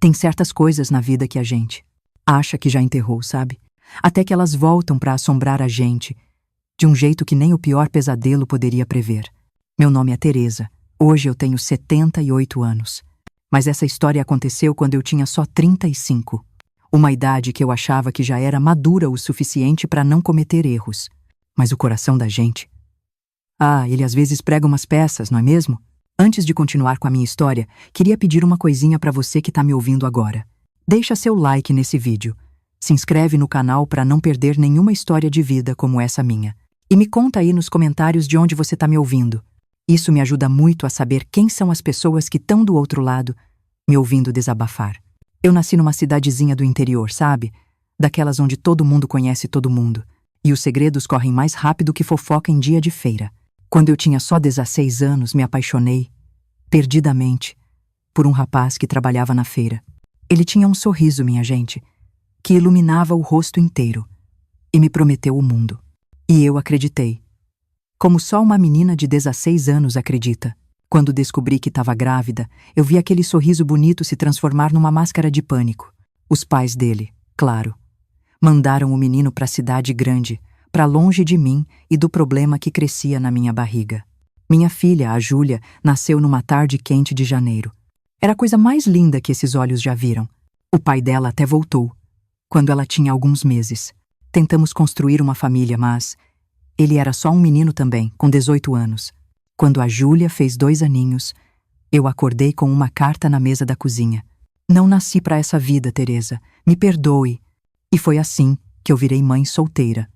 Tem certas coisas na vida que a gente acha que já enterrou, sabe? Até que elas voltam para assombrar a gente, de um jeito que nem o pior pesadelo poderia prever. Meu nome é Teresa. Hoje eu tenho 78 anos. Mas essa história aconteceu quando eu tinha só 35. Uma idade que eu achava que já era madura o suficiente para não cometer erros. Mas o coração da gente... ele às vezes prega umas peças, não é mesmo? Antes de continuar com a minha história, queria pedir uma coisinha para você que está me ouvindo agora. Deixa seu like nesse vídeo. Se inscreve no canal para não perder nenhuma história de vida como essa minha. E me conta aí nos comentários de onde você está me ouvindo. Isso me ajuda muito a saber quem são as pessoas que estão do outro lado, me ouvindo desabafar. Eu nasci numa cidadezinha do interior, sabe? Daquelas onde todo mundo conhece todo mundo. E os segredos correm mais rápido que fofoca em dia de feira. Quando eu tinha só 16 anos, me apaixonei, perdidamente, por um rapaz que trabalhava na feira. Ele tinha um sorriso, minha gente, que iluminava o rosto inteiro, e me prometeu o mundo. E eu acreditei. Como só uma menina de 16 anos acredita. Quando descobri que estava grávida, eu vi aquele sorriso bonito se transformar numa máscara de pânico. Os pais dele, claro, mandaram o menino para a cidade grande, para longe de mim e do problema que crescia na minha barriga. Minha filha, a Júlia, nasceu numa tarde quente de janeiro. Era a coisa mais linda que esses olhos já viram. O pai dela até voltou, quando ela tinha alguns meses. Tentamos construir uma família, mas ele era só um menino também, com 18 anos. Quando a Júlia fez 2 aninhos, eu acordei com uma carta na mesa da cozinha. Não nasci para essa vida, Teresa. Me perdoe. E foi assim que eu virei mãe solteira.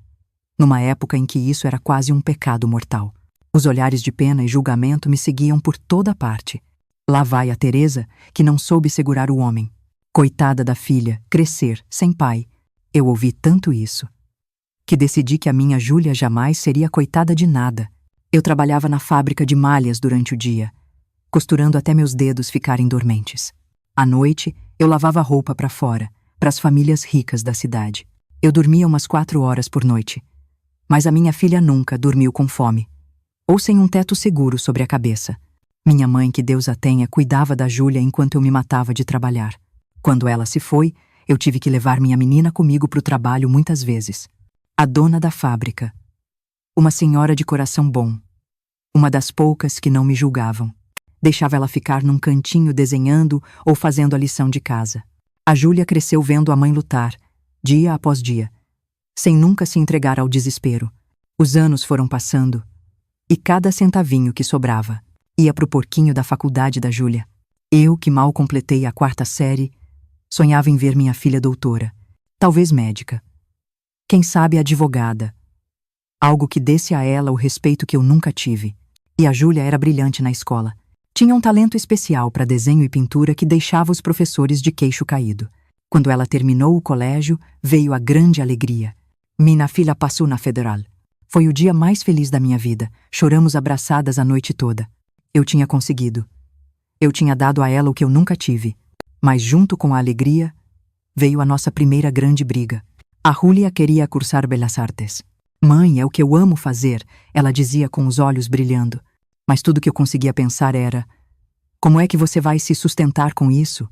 Numa época em que isso era quase um pecado mortal. Os olhares de pena e julgamento me seguiam por toda parte. Lá vai a Teresa, que não soube segurar o homem. Coitada da filha, crescer, sem pai. Eu ouvi tanto isso, que decidi que a minha Júlia jamais seria coitada de nada. Eu trabalhava na fábrica de malhas durante o dia, costurando até meus dedos ficarem dormentes. À noite, eu lavava roupa para fora, para as famílias ricas da cidade. Eu dormia umas 4 horas por noite. Mas a minha filha nunca dormiu com fome, ou sem um teto seguro sobre a cabeça. Minha mãe, que Deus a tenha, cuidava da Júlia enquanto eu me matava de trabalhar. Quando ela se foi, eu tive que levar minha menina comigo para o trabalho muitas vezes. A dona da fábrica, uma senhora de coração bom, uma das poucas que não me julgavam. Deixava ela ficar num cantinho desenhando ou fazendo a lição de casa. A Júlia cresceu vendo a mãe lutar, dia após dia, sem nunca se entregar ao desespero. Os anos foram passando, e cada centavinho que sobrava ia pro porquinho da faculdade da Júlia. Eu, que mal completei a 4ª série, sonhava em ver minha filha doutora, talvez médica, quem sabe advogada, algo que desse a ela o respeito que eu nunca tive. E a Júlia era brilhante na escola. Tinha um talento especial para desenho e pintura que deixava os professores de queixo caído. Quando ela terminou o colégio, veio a grande alegria. Minha filha passou na Federal. Foi o dia mais feliz da minha vida. Choramos abraçadas a noite toda. Eu tinha conseguido. Eu tinha dado a ela o que eu nunca tive. Mas junto com a alegria, veio a nossa primeira grande briga. A Júlia queria cursar Belas Artes. Mãe, é o que eu amo fazer, ela dizia com os olhos brilhando. Mas tudo que eu conseguia pensar era: como é que você vai se sustentar com isso?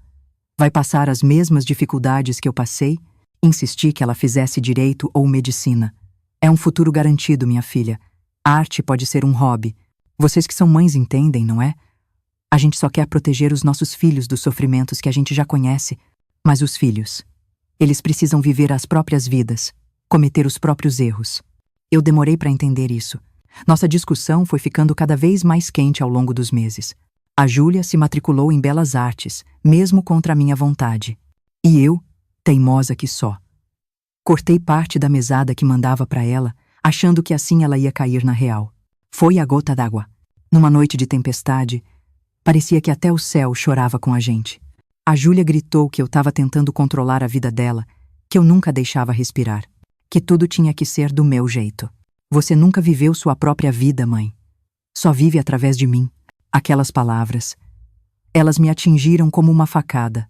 Vai passar as mesmas dificuldades que eu passei? Insisti que ela fizesse direito ou medicina. É um futuro garantido, minha filha. A arte pode ser um hobby. Vocês que são mães entendem, não é? A gente só quer proteger os nossos filhos dos sofrimentos que a gente já conhece. Mas os filhos, eles precisam viver as próprias vidas, cometer os próprios erros. Eu demorei para entender isso. Nossa discussão foi ficando cada vez mais quente ao longo dos meses. A Júlia se matriculou em Belas Artes, mesmo contra a minha vontade. E eu, teimosa que só, cortei parte da mesada que mandava para ela, achando que assim ela ia cair na real. Foi a gota d'água. Numa noite de tempestade, parecia que até o céu chorava com a gente. A Júlia gritou que eu estava tentando controlar a vida dela, que eu nunca deixava respirar, que tudo tinha que ser do meu jeito. Você nunca viveu sua própria vida, mãe. Só vive através de mim. Aquelas palavras, elas me atingiram como uma facada.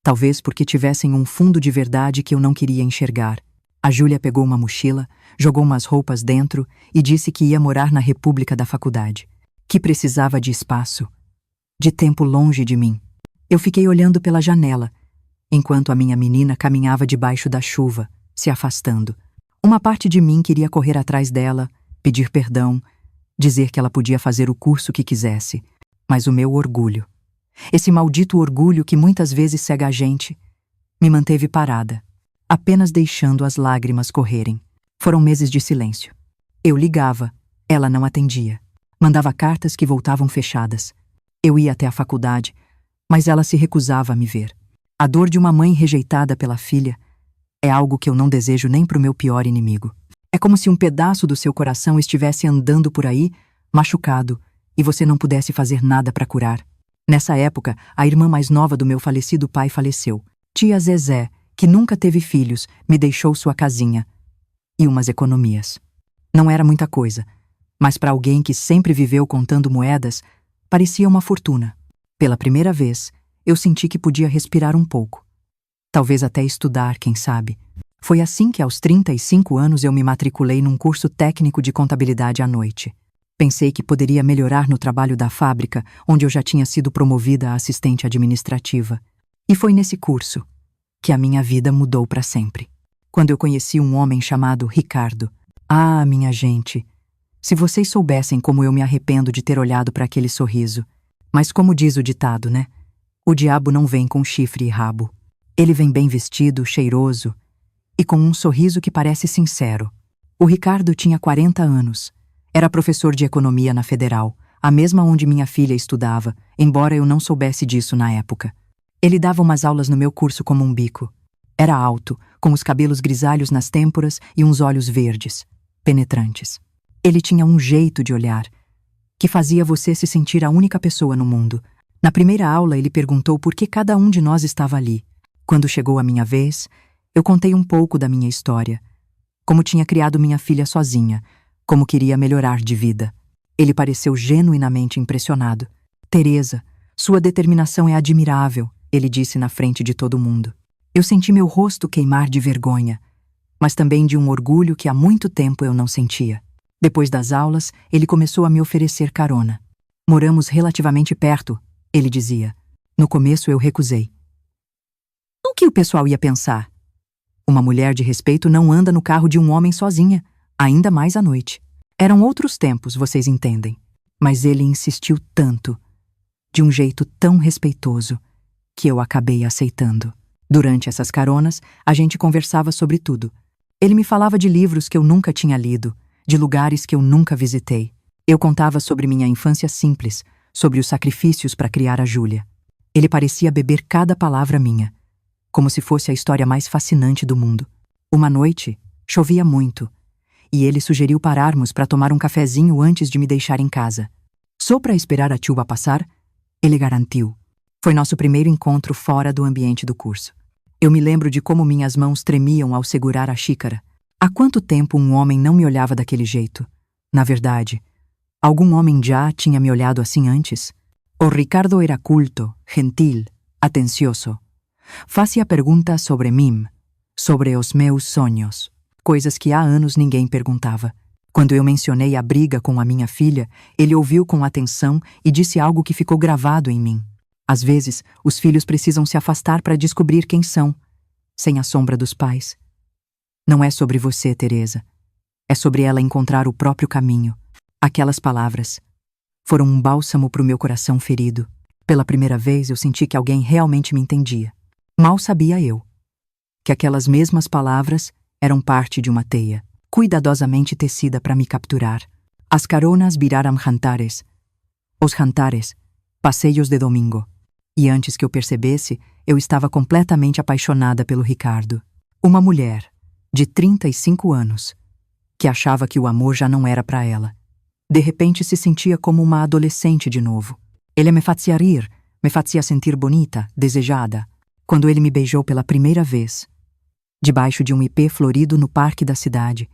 Talvez porque tivessem um fundo de verdade que eu não queria enxergar. A Júlia pegou uma mochila, jogou umas roupas dentro e disse que ia morar na República da faculdade, que precisava de espaço, de tempo longe de mim. Eu fiquei olhando pela janela, enquanto a minha menina caminhava debaixo da chuva, se afastando. Uma parte de mim queria correr atrás dela, pedir perdão, dizer que ela podia fazer o curso que quisesse, mas o meu orgulho, esse maldito orgulho que muitas vezes cega a gente, me manteve parada, apenas deixando as lágrimas correrem. Foram meses de silêncio. Eu ligava, ela não atendia. Mandava cartas que voltavam fechadas. Eu ia até a faculdade, mas ela se recusava a me ver. A dor de uma mãe rejeitada pela filha é algo que eu não desejo nem para o meu pior inimigo. É como se um pedaço do seu coração estivesse andando por aí, machucado, e você não pudesse fazer nada para curar. Nessa época, a irmã mais nova do meu falecido pai faleceu. Tia Zezé, que nunca teve filhos, me deixou sua casinha e umas economias. Não era muita coisa, mas para alguém que sempre viveu contando moedas, parecia uma fortuna. Pela primeira vez, eu senti que podia respirar um pouco. Talvez até estudar, quem sabe. Foi assim que aos 35 anos eu me matriculei num curso técnico de contabilidade à noite. Pensei que poderia melhorar no trabalho da fábrica, onde eu já tinha sido promovida a assistente administrativa. E foi nesse curso que a minha vida mudou para sempre. Quando eu conheci um homem chamado Ricardo. Ah, minha gente, se vocês soubessem como eu me arrependo de ter olhado para aquele sorriso. Mas como diz o ditado, né? O diabo não vem com chifre e rabo. Ele vem bem vestido, cheiroso e com um sorriso que parece sincero. O Ricardo tinha 40 anos. Era professor de economia na Federal, a mesma onde minha filha estudava, embora eu não soubesse disso na época. Ele dava umas aulas no meu curso como um bico. Era alto, com os cabelos grisalhos nas têmporas e uns olhos verdes, penetrantes. Ele tinha um jeito de olhar que fazia você se sentir a única pessoa no mundo. Na primeira aula, ele perguntou por que cada um de nós estava ali. Quando chegou a minha vez, eu contei um pouco da minha história, como tinha criado minha filha sozinha, como queria melhorar de vida. Ele pareceu genuinamente impressionado. Teresa, sua determinação é admirável, ele disse na frente de todo mundo. Eu senti meu rosto queimar de vergonha, mas também de um orgulho que há muito tempo eu não sentia. Depois das aulas, ele começou a me oferecer carona. Moramos relativamente perto, ele dizia. No começo eu recusei. O que o pessoal ia pensar? Uma mulher de respeito não anda no carro de um homem sozinha, ainda mais à noite. Eram outros tempos, vocês entendem. Mas ele insistiu tanto, de um jeito tão respeitoso, que eu acabei aceitando. Durante essas caronas, a gente conversava sobre tudo. Ele me falava de livros que eu nunca tinha lido, de lugares que eu nunca visitei. Eu contava sobre minha infância simples, sobre os sacrifícios para criar a Júlia. Ele parecia beber cada palavra minha, como se fosse a história mais fascinante do mundo. Uma noite, chovia muito, e ele sugeriu pararmos para tomar um cafezinho antes de me deixar em casa. Só para esperar a chuva passar, ele garantiu. Foi nosso primeiro encontro fora do ambiente do curso. Eu me lembro de como minhas mãos tremiam ao segurar a xícara. Há quanto tempo um homem não me olhava daquele jeito? Na verdade, algum homem já tinha me olhado assim antes? O Ricardo era culto, gentil, atencioso. Fazia perguntas sobre mim, sobre os meus sonhos, coisas que há anos ninguém perguntava. Quando eu mencionei a briga com a minha filha, ele ouviu com atenção e disse algo que ficou gravado em mim. Às vezes, os filhos precisam se afastar para descobrir quem são, sem a sombra dos pais. Não é sobre você, Teresa. É sobre ela encontrar o próprio caminho. Aquelas palavras foram um bálsamo para o meu coração ferido. Pela primeira vez, eu senti que alguém realmente me entendia. Mal sabia eu que aquelas mesmas palavras eram parte de uma teia, cuidadosamente tecida para me capturar. As caronas viraram jantares. Os jantares, passeios de domingo. E antes que eu percebesse, eu estava completamente apaixonada pelo Ricardo. Uma mulher, de 35 anos, que achava que o amor já não era para ela. De repente se sentia como uma adolescente de novo. Ele me fazia rir, me fazia sentir bonita, desejada. Quando ele me beijou pela primeira vez, debaixo de um ipê florido no parque da cidade,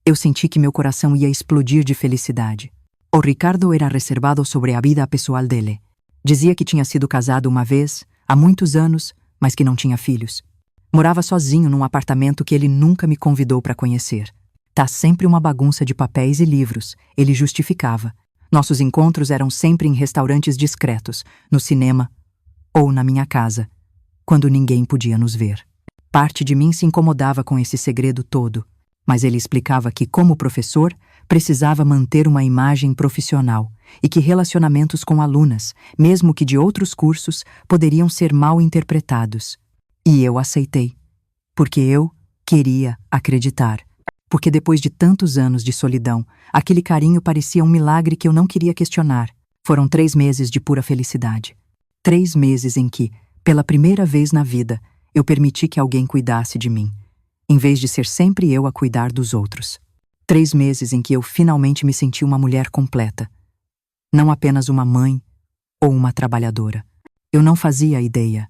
eu senti que meu coração ia explodir de felicidade. O Ricardo era reservado sobre a vida pessoal dele. Dizia que tinha sido casado uma vez, há muitos anos, mas que não tinha filhos. Morava sozinho num apartamento que ele nunca me convidou para conhecer. Tá sempre uma bagunça de papéis e livros, ele justificava. Nossos encontros eram sempre em restaurantes discretos, no cinema ou na minha casa, quando ninguém podia nos ver. Parte de mim se incomodava com esse segredo todo, mas ele explicava que, como professor, precisava manter uma imagem profissional e que relacionamentos com alunas, mesmo que de outros cursos, poderiam ser mal interpretados. E eu aceitei, porque eu queria acreditar. Porque depois de tantos anos de solidão, aquele carinho parecia um milagre que eu não queria questionar. Foram 3 meses de pura felicidade. 3 meses em que, pela primeira vez na vida, eu permiti que alguém cuidasse de mim, em vez de ser sempre eu a cuidar dos outros. 3 meses em que eu finalmente me senti uma mulher completa. Não apenas uma mãe ou uma trabalhadora. Eu não fazia ideia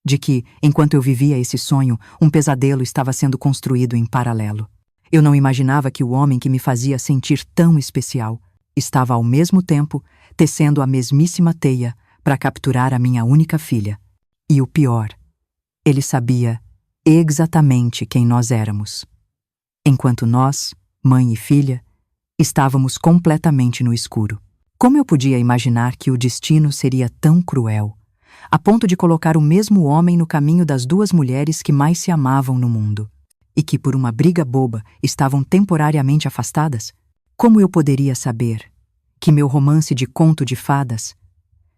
de que, enquanto eu vivia esse sonho, um pesadelo estava sendo construído em paralelo. Eu não imaginava que o homem que me fazia sentir tão especial estava ao mesmo tempo tecendo a mesmíssima teia para capturar a minha única filha. E o pior, ele sabia exatamente quem nós éramos. Enquanto nós, mãe e filha, estávamos completamente no escuro. Como eu podia imaginar que o destino seria tão cruel, a ponto de colocar o mesmo homem no caminho das 2 mulheres que mais se amavam no mundo? E que, por uma briga boba, estavam temporariamente afastadas? Como eu poderia saber que meu romance de conto de fadas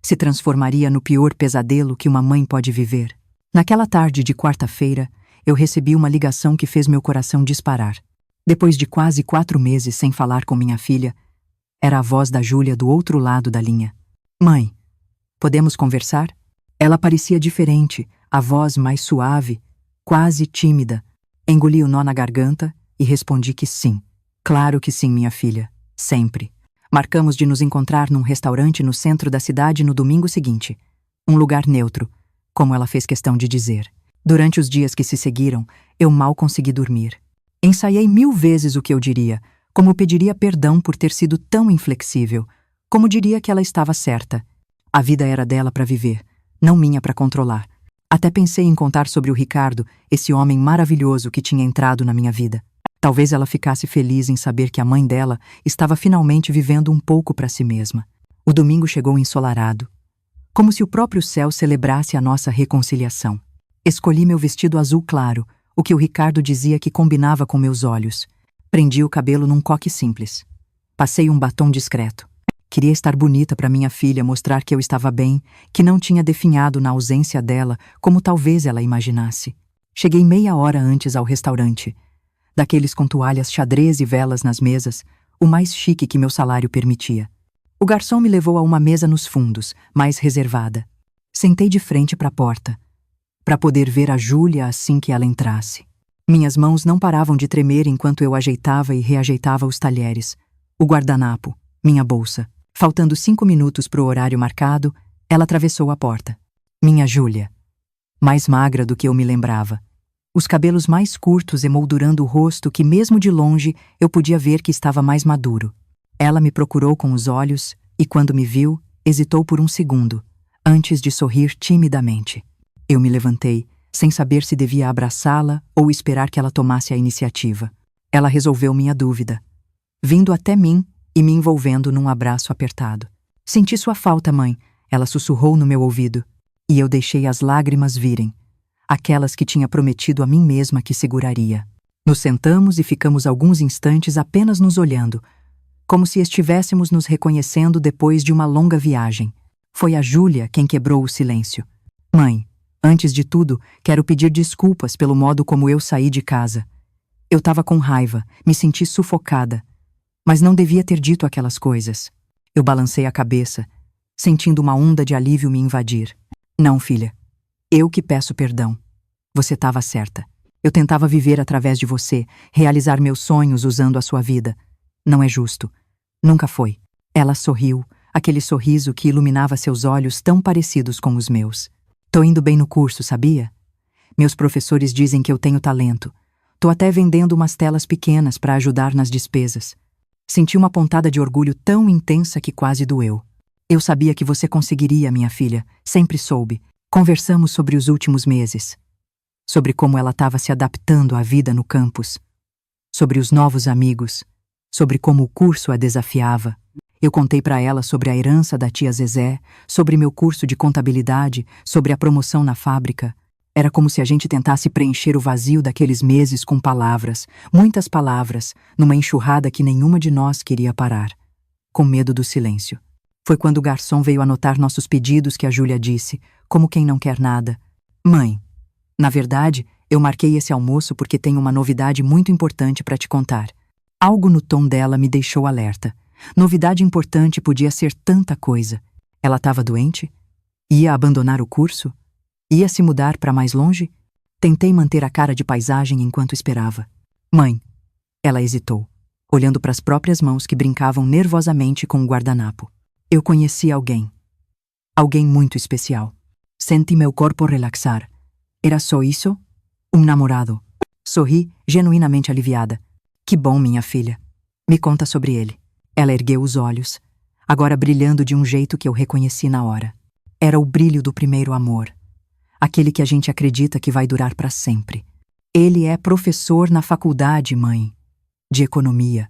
se transformaria no pior pesadelo que uma mãe pode viver? Naquela tarde de quarta-feira, eu recebi uma ligação que fez meu coração disparar. Depois de quase 4 meses sem falar com minha filha, era a voz da Júlia do outro lado da linha. Mãe, podemos conversar? Ela parecia diferente, a voz mais suave, quase tímida. Engoli o nó na garganta e respondi que sim. Claro que sim, minha filha. Sempre. Marcamos de nos encontrar num restaurante no centro da cidade no domingo seguinte. Um lugar neutro, como ela fez questão de dizer. Durante os dias que se seguiram, eu mal consegui dormir. Ensaiei 1000 vezes o que eu diria, como pediria perdão por ter sido tão inflexível, como diria que ela estava certa. A vida era dela para viver, não minha para controlar. Até pensei em contar sobre o Ricardo, esse homem maravilhoso que tinha entrado na minha vida. Talvez ela ficasse feliz em saber que a mãe dela estava finalmente vivendo um pouco para si mesma. O domingo chegou ensolarado, como se o próprio céu celebrasse a nossa reconciliação. Escolhi meu vestido azul claro, o que o Ricardo dizia que combinava com meus olhos. Prendi o cabelo num coque simples. Passei um batom discreto. Queria estar bonita para minha filha, mostrar que eu estava bem, que não tinha definhado na ausência dela, como talvez ela imaginasse. Cheguei meia hora antes ao restaurante, daqueles com toalhas xadrez e velas nas mesas, o mais chique que meu salário permitia. O garçom me levou a uma mesa nos fundos, mais reservada. Sentei de frente para a porta, para poder ver a Júlia assim que ela entrasse. Minhas mãos não paravam de tremer enquanto eu ajeitava e reajeitava os talheres, o guardanapo, minha bolsa. Faltando 5 minutos para o horário marcado, ela atravessou a porta. Minha Júlia, mais magra do que eu me lembrava. Os cabelos mais curtos emoldurando o rosto que, mesmo de longe, eu podia ver que estava mais maduro. Ela me procurou com os olhos e, quando me viu, hesitou por um segundo, antes de sorrir timidamente. Eu me levantei, sem saber se devia abraçá-la ou esperar que ela tomasse a iniciativa. Ela resolveu minha dúvida, vindo até mim e me envolvendo num abraço apertado. Senti sua falta, mãe, ela sussurrou no meu ouvido, e eu deixei as lágrimas virem, aquelas que tinha prometido a mim mesma que seguraria. Nos sentamos e ficamos alguns instantes apenas nos olhando, como se estivéssemos nos reconhecendo depois de uma longa viagem. Foi a Júlia quem quebrou o silêncio. Mãe, antes de tudo, quero pedir desculpas pelo modo como eu saí de casa. Eu estava com raiva, me senti sufocada, mas não devia ter dito aquelas coisas. Eu balancei a cabeça, sentindo uma onda de alívio me invadir. Não, filha. Eu que peço perdão. Você estava certa. Eu tentava viver através de você, realizar meus sonhos usando a sua vida. Não é justo. Nunca foi. Ela sorriu, aquele sorriso que iluminava seus olhos tão parecidos com os meus. Tô indo bem no curso, sabia? Meus professores dizem que eu tenho talento. Tô até vendendo umas telas pequenas para ajudar nas despesas. Senti uma pontada de orgulho tão intensa que quase doeu. Eu sabia que você conseguiria, minha filha. Sempre soube. Conversamos sobre os últimos meses. Sobre como ela estava se adaptando à vida no campus. Sobre os novos amigos. Sobre como o curso a desafiava. Eu contei para ela sobre a herança da tia Zezé, sobre meu curso de contabilidade, sobre a promoção na fábrica. Era como se a gente tentasse preencher o vazio daqueles meses com palavras, muitas palavras, numa enxurrada que nenhuma de nós queria parar. Com medo do silêncio. Foi quando o garçom veio anotar nossos pedidos que a Júlia disse, como quem não quer nada: "Mãe, na verdade, eu marquei esse almoço porque tenho uma novidade muito importante para te contar." Algo no tom dela me deixou alerta. Novidade importante podia ser tanta coisa. Ela estava doente? Ia abandonar o curso? Ia se mudar para mais longe? Tentei manter a cara de paisagem enquanto esperava. "Mãe." Ela hesitou, olhando para as próprias mãos que brincavam nervosamente com o guardanapo. "Eu conheci alguém. Alguém muito especial. Senti meu corpo relaxar. Era só isso? Um namorado." Sorri, genuinamente aliviada. "Que bom, minha filha. Me conta sobre ele." Ela ergueu os olhos, agora brilhando de um jeito que eu reconheci na hora. Era o brilho do primeiro amor. Aquele que a gente acredita que vai durar para sempre. Ele é professor na faculdade, mãe. De economia.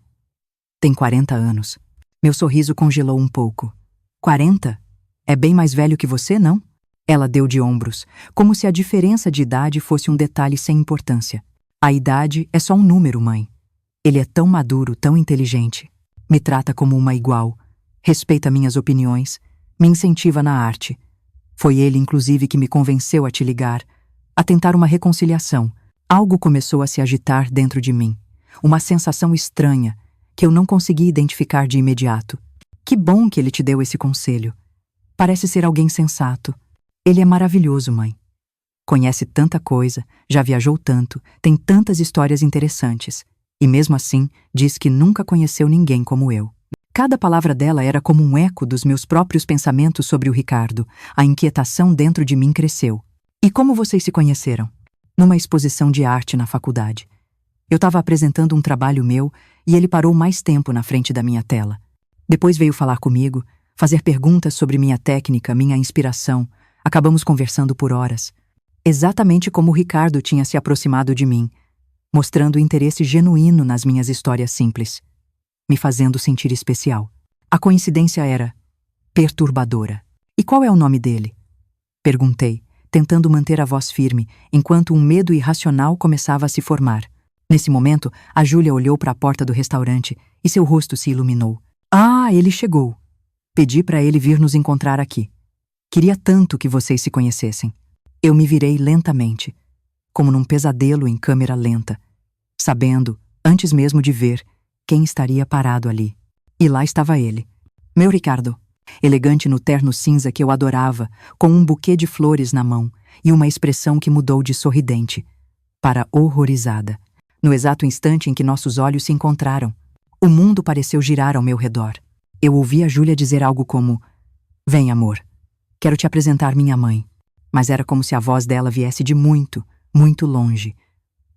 Tem 40 anos. Meu sorriso congelou um pouco. 40? É bem mais velho que você, não? Ela deu de ombros, como se a diferença de idade fosse um detalhe sem importância. A idade é só um número, mãe. Ele é tão maduro, tão inteligente. Me trata como uma igual. Respeita minhas opiniões. Me incentiva na arte. Foi ele, inclusive, que me convenceu a te ligar, a tentar uma reconciliação. Algo começou a se agitar dentro de mim. Uma sensação estranha, que eu não consegui identificar de imediato. Que bom que ele te deu esse conselho. Parece ser alguém sensato. Ele é maravilhoso, mãe. Conhece tanta coisa, já viajou tanto, tem tantas histórias interessantes. E mesmo assim, diz que nunca conheceu ninguém como eu. Cada palavra dela era como um eco dos meus próprios pensamentos sobre o Ricardo. A inquietação dentro de mim cresceu. "E como vocês se conheceram?" "Numa exposição de arte na faculdade. Eu estava apresentando um trabalho meu e ele parou mais tempo na frente da minha tela. Depois veio falar comigo, fazer perguntas sobre minha técnica, minha inspiração. Acabamos conversando por horas. Exatamente como o Ricardo tinha se aproximado de mim, mostrando interesse genuíno nas minhas histórias simples, me fazendo sentir especial. A coincidência era perturbadora. "E qual é o nome dele?" Perguntei, tentando manter a voz firme, enquanto um medo irracional começava a se formar. Nesse momento, a Júlia olhou para a porta do restaurante e seu rosto se iluminou. "Ah, ele chegou. Pedi para ele vir nos encontrar aqui. Queria tanto que vocês se conhecessem." Eu me virei lentamente, como num pesadelo em câmera lenta, sabendo, antes mesmo de ver, quem estaria parado ali. E lá estava ele, meu Ricardo, elegante no terno cinza que eu adorava, com um buquê de flores na mão e uma expressão que mudou de sorridente para horrorizada. No exato instante em que nossos olhos se encontraram, o mundo pareceu girar ao meu redor. Eu ouvi a Júlia dizer algo como: "Vem, amor, quero te apresentar minha mãe." Mas era como se a voz dela viesse de muito, muito longe,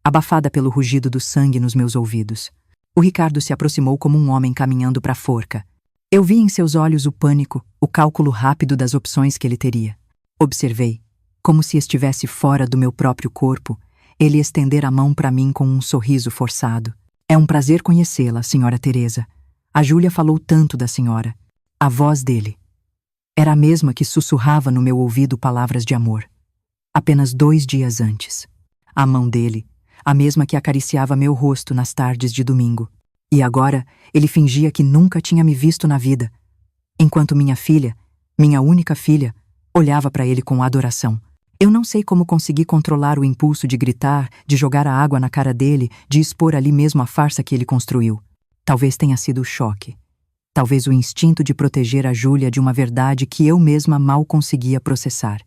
abafada pelo rugido do sangue nos meus ouvidos. O Ricardo se aproximou como um homem caminhando para a forca. Eu vi em seus olhos o pânico, o cálculo rápido das opções que ele teria. Observei, como se estivesse fora do meu próprio corpo, ele estender a mão para mim com um sorriso forçado. "É um prazer conhecê-la, senhora Teresa." A Júlia falou tanto da senhora. A voz dele era a mesma que sussurrava no meu ouvido palavras de amor. Apenas 2 dias antes. A mão dele, a mesma que acariciava meu rosto nas tardes de domingo. E agora ele fingia que nunca tinha me visto na vida, enquanto minha filha, minha única filha, olhava para ele com adoração. Eu não sei como consegui controlar o impulso de gritar, de jogar a água na cara dele, de expor ali mesmo a farsa que ele construiu. Talvez tenha sido o choque. Talvez o instinto de proteger a Júlia de uma verdade que eu mesma mal conseguia processar.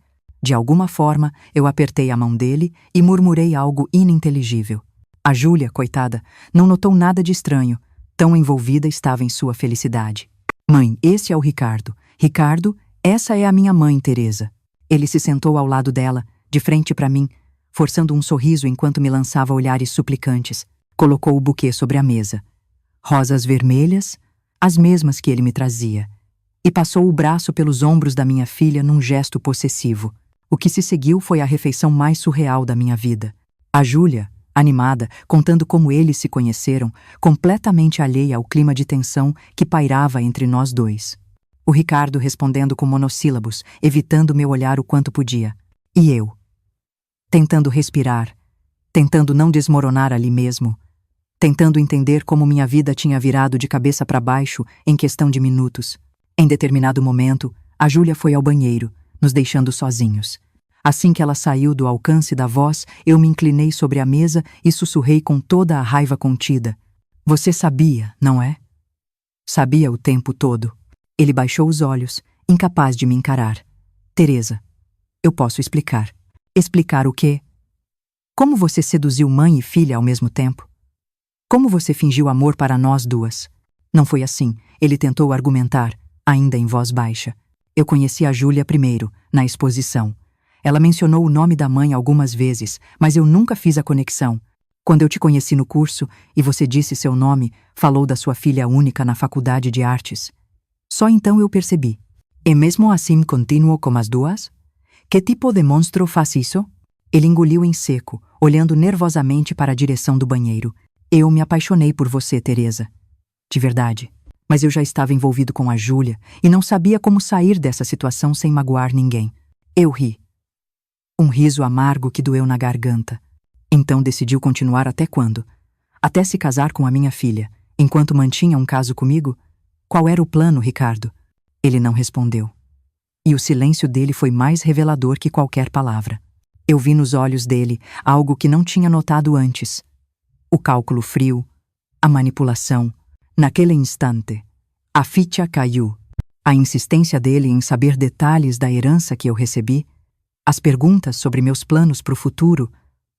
De alguma forma, eu apertei a mão dele e murmurei algo ininteligível. A Júlia, coitada, não notou nada de estranho, tão envolvida estava em sua felicidade. "Mãe, esse é o Ricardo. Ricardo, essa é a minha mãe, Teresa." Ele se sentou ao lado dela, de frente para mim, forçando um sorriso enquanto me lançava olhares suplicantes. Colocou o buquê sobre a mesa. Rosas vermelhas, as mesmas que ele me trazia, e passou o braço pelos ombros da minha filha num gesto possessivo. O que se seguiu foi a refeição mais surreal da minha vida. A Júlia, animada, contando como eles se conheceram, completamente alheia ao clima de tensão que pairava entre nós dois. O Ricardo respondendo com monossílabos, evitando meu olhar o quanto podia. E eu, tentando respirar, tentando não desmoronar ali mesmo, tentando entender como minha vida tinha virado de cabeça para baixo em questão de minutos. Em determinado momento, a Júlia foi ao banheiro, nos deixando sozinhos. Assim que ela saiu do alcance da voz, eu me inclinei sobre a mesa e sussurrei com toda a raiva contida. Você sabia, não é? Sabia o tempo todo. Ele baixou os olhos, incapaz de me encarar. Teresa, eu posso explicar. Explicar o quê? Como você seduziu mãe e filha ao mesmo tempo? Como você fingiu amor para nós duas? Não foi assim, ele tentou argumentar, ainda em voz baixa. Eu conheci a Júlia primeiro, na exposição. Ela mencionou o nome da mãe algumas vezes, mas eu nunca fiz a conexão. Quando eu te conheci no curso e você disse seu nome, falou da sua filha única na faculdade de artes. Só então eu percebi. E mesmo assim continuo com as duas? Que tipo de monstro faz isso? Ele engoliu em seco, olhando nervosamente para a direção do banheiro. Eu me apaixonei por você, Teresa. De verdade. Mas eu já estava envolvido com a Júlia e não sabia como sair dessa situação sem magoar ninguém. Eu ri. Um riso amargo que doeu na garganta. Então decidiu continuar até quando? Até se casar com a minha filha, enquanto mantinha um caso comigo? Qual era o plano, Ricardo? Ele não respondeu. E o silêncio dele foi mais revelador que qualquer palavra. Eu vi nos olhos dele algo que não tinha notado antes. O cálculo frio, a manipulação. Naquele instante, a ficha caiu. A insistência dele em saber detalhes da herança que eu recebi, as perguntas sobre meus planos para o futuro,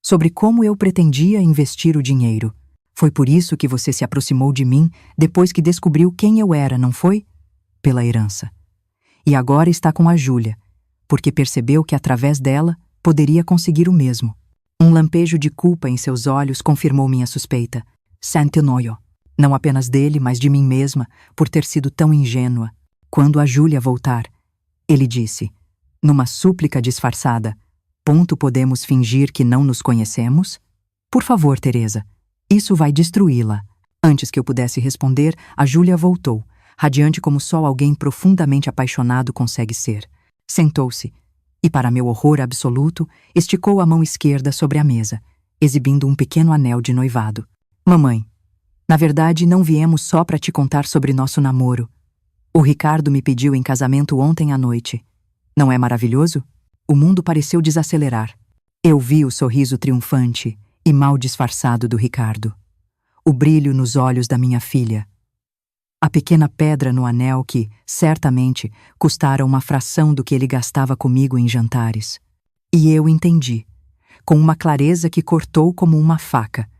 sobre como eu pretendia investir o dinheiro. Foi por isso que você se aproximou de mim depois que descobriu quem eu era, não foi? Pela herança. E agora está com a Júlia, porque percebeu que através dela poderia conseguir o mesmo. Um lampejo de culpa em seus olhos confirmou minha suspeita. Sente noio. Não apenas dele, mas de mim mesma, por ter sido tão ingênua. Quando a Júlia voltar, ele disse, numa súplica disfarçada, podemos fingir que não nos conhecemos? Por favor, Teresa, isso vai destruí-la. Antes que eu pudesse responder, a Júlia voltou, radiante como só alguém profundamente apaixonado consegue ser. Sentou-se e, para meu horror absoluto, esticou a mão esquerda sobre a mesa, exibindo um pequeno anel de noivado. Mamãe, na verdade, não viemos só para te contar sobre nosso namoro. O Ricardo me pediu em casamento ontem à noite. Não é maravilhoso? O mundo pareceu desacelerar. Eu vi o sorriso triunfante e mal disfarçado do Ricardo. O brilho nos olhos da minha filha. A pequena pedra no anel que, certamente, custara uma fração do que ele gastava comigo em jantares. E eu entendi, com uma clareza que cortou como uma faca,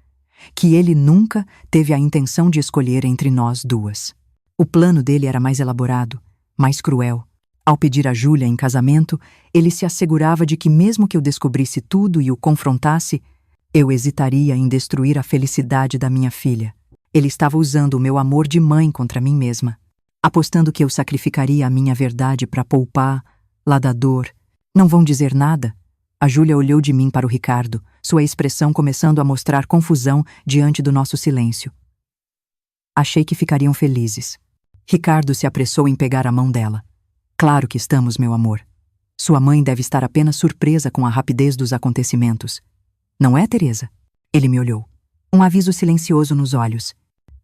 que ele nunca teve a intenção de escolher entre nós duas. O plano dele era mais elaborado, mais cruel. Ao pedir a Júlia em casamento, ele se assegurava de que mesmo que eu descobrisse tudo e o confrontasse, eu hesitaria em destruir a felicidade da minha filha. Ele estava usando o meu amor de mãe contra mim mesma, apostando que eu sacrificaria a minha verdade para poupar-la da dor. Não vão dizer nada? A Júlia olhou de mim para o Ricardo, sua expressão começando a mostrar confusão diante do nosso silêncio. Achei que ficariam felizes. Ricardo se apressou em pegar a mão dela. Claro que estamos, meu amor. Sua mãe deve estar apenas surpresa com a rapidez dos acontecimentos. Não é, Teresa? Ele me olhou. Um aviso silencioso nos olhos.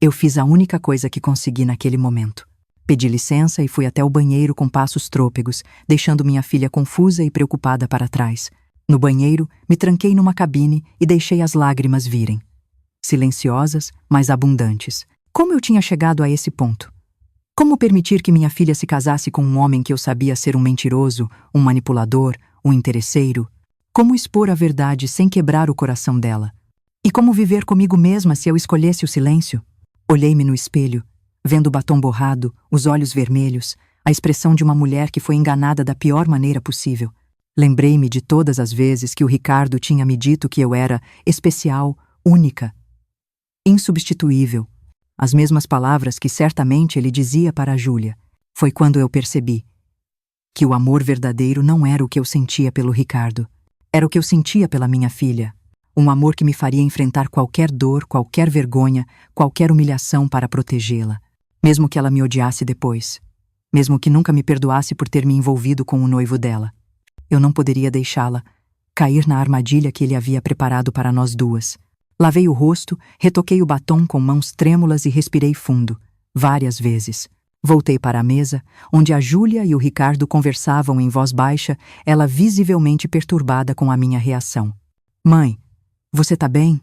Eu fiz a única coisa que consegui naquele momento. Pedi licença e fui até o banheiro com passos trôpegos, deixando minha filha confusa e preocupada para trás. No banheiro, me tranquei numa cabine e deixei as lágrimas virem. Silenciosas, mas abundantes. Como eu tinha chegado a esse ponto? Como permitir que minha filha se casasse com um homem que eu sabia ser um mentiroso, um manipulador, um interesseiro? Como expor a verdade sem quebrar o coração dela? E como viver comigo mesma se eu escolhesse o silêncio? Olhei-me no espelho, vendo o batom borrado, os olhos vermelhos, a expressão de uma mulher que foi enganada da pior maneira possível. Lembrei-me de todas as vezes que o Ricardo tinha me dito que eu era especial, única, insubstituível. As mesmas palavras que certamente ele dizia para a Júlia. Foi quando eu percebi que o amor verdadeiro não era o que eu sentia pelo Ricardo. Era o que eu sentia pela minha filha. Um amor que me faria enfrentar qualquer dor, qualquer vergonha, qualquer humilhação para protegê-la. Mesmo que ela me odiasse depois. Mesmo que nunca me perdoasse por ter me envolvido com o noivo dela. Eu não poderia deixá-la cair na armadilha que ele havia preparado para nós duas. Lavei o rosto, retoquei o batom com mãos trêmulas e respirei fundo, várias vezes. Voltei para a mesa, onde a Júlia e o Ricardo conversavam em voz baixa, ela visivelmente perturbada com a minha reação. Mãe, você tá bem?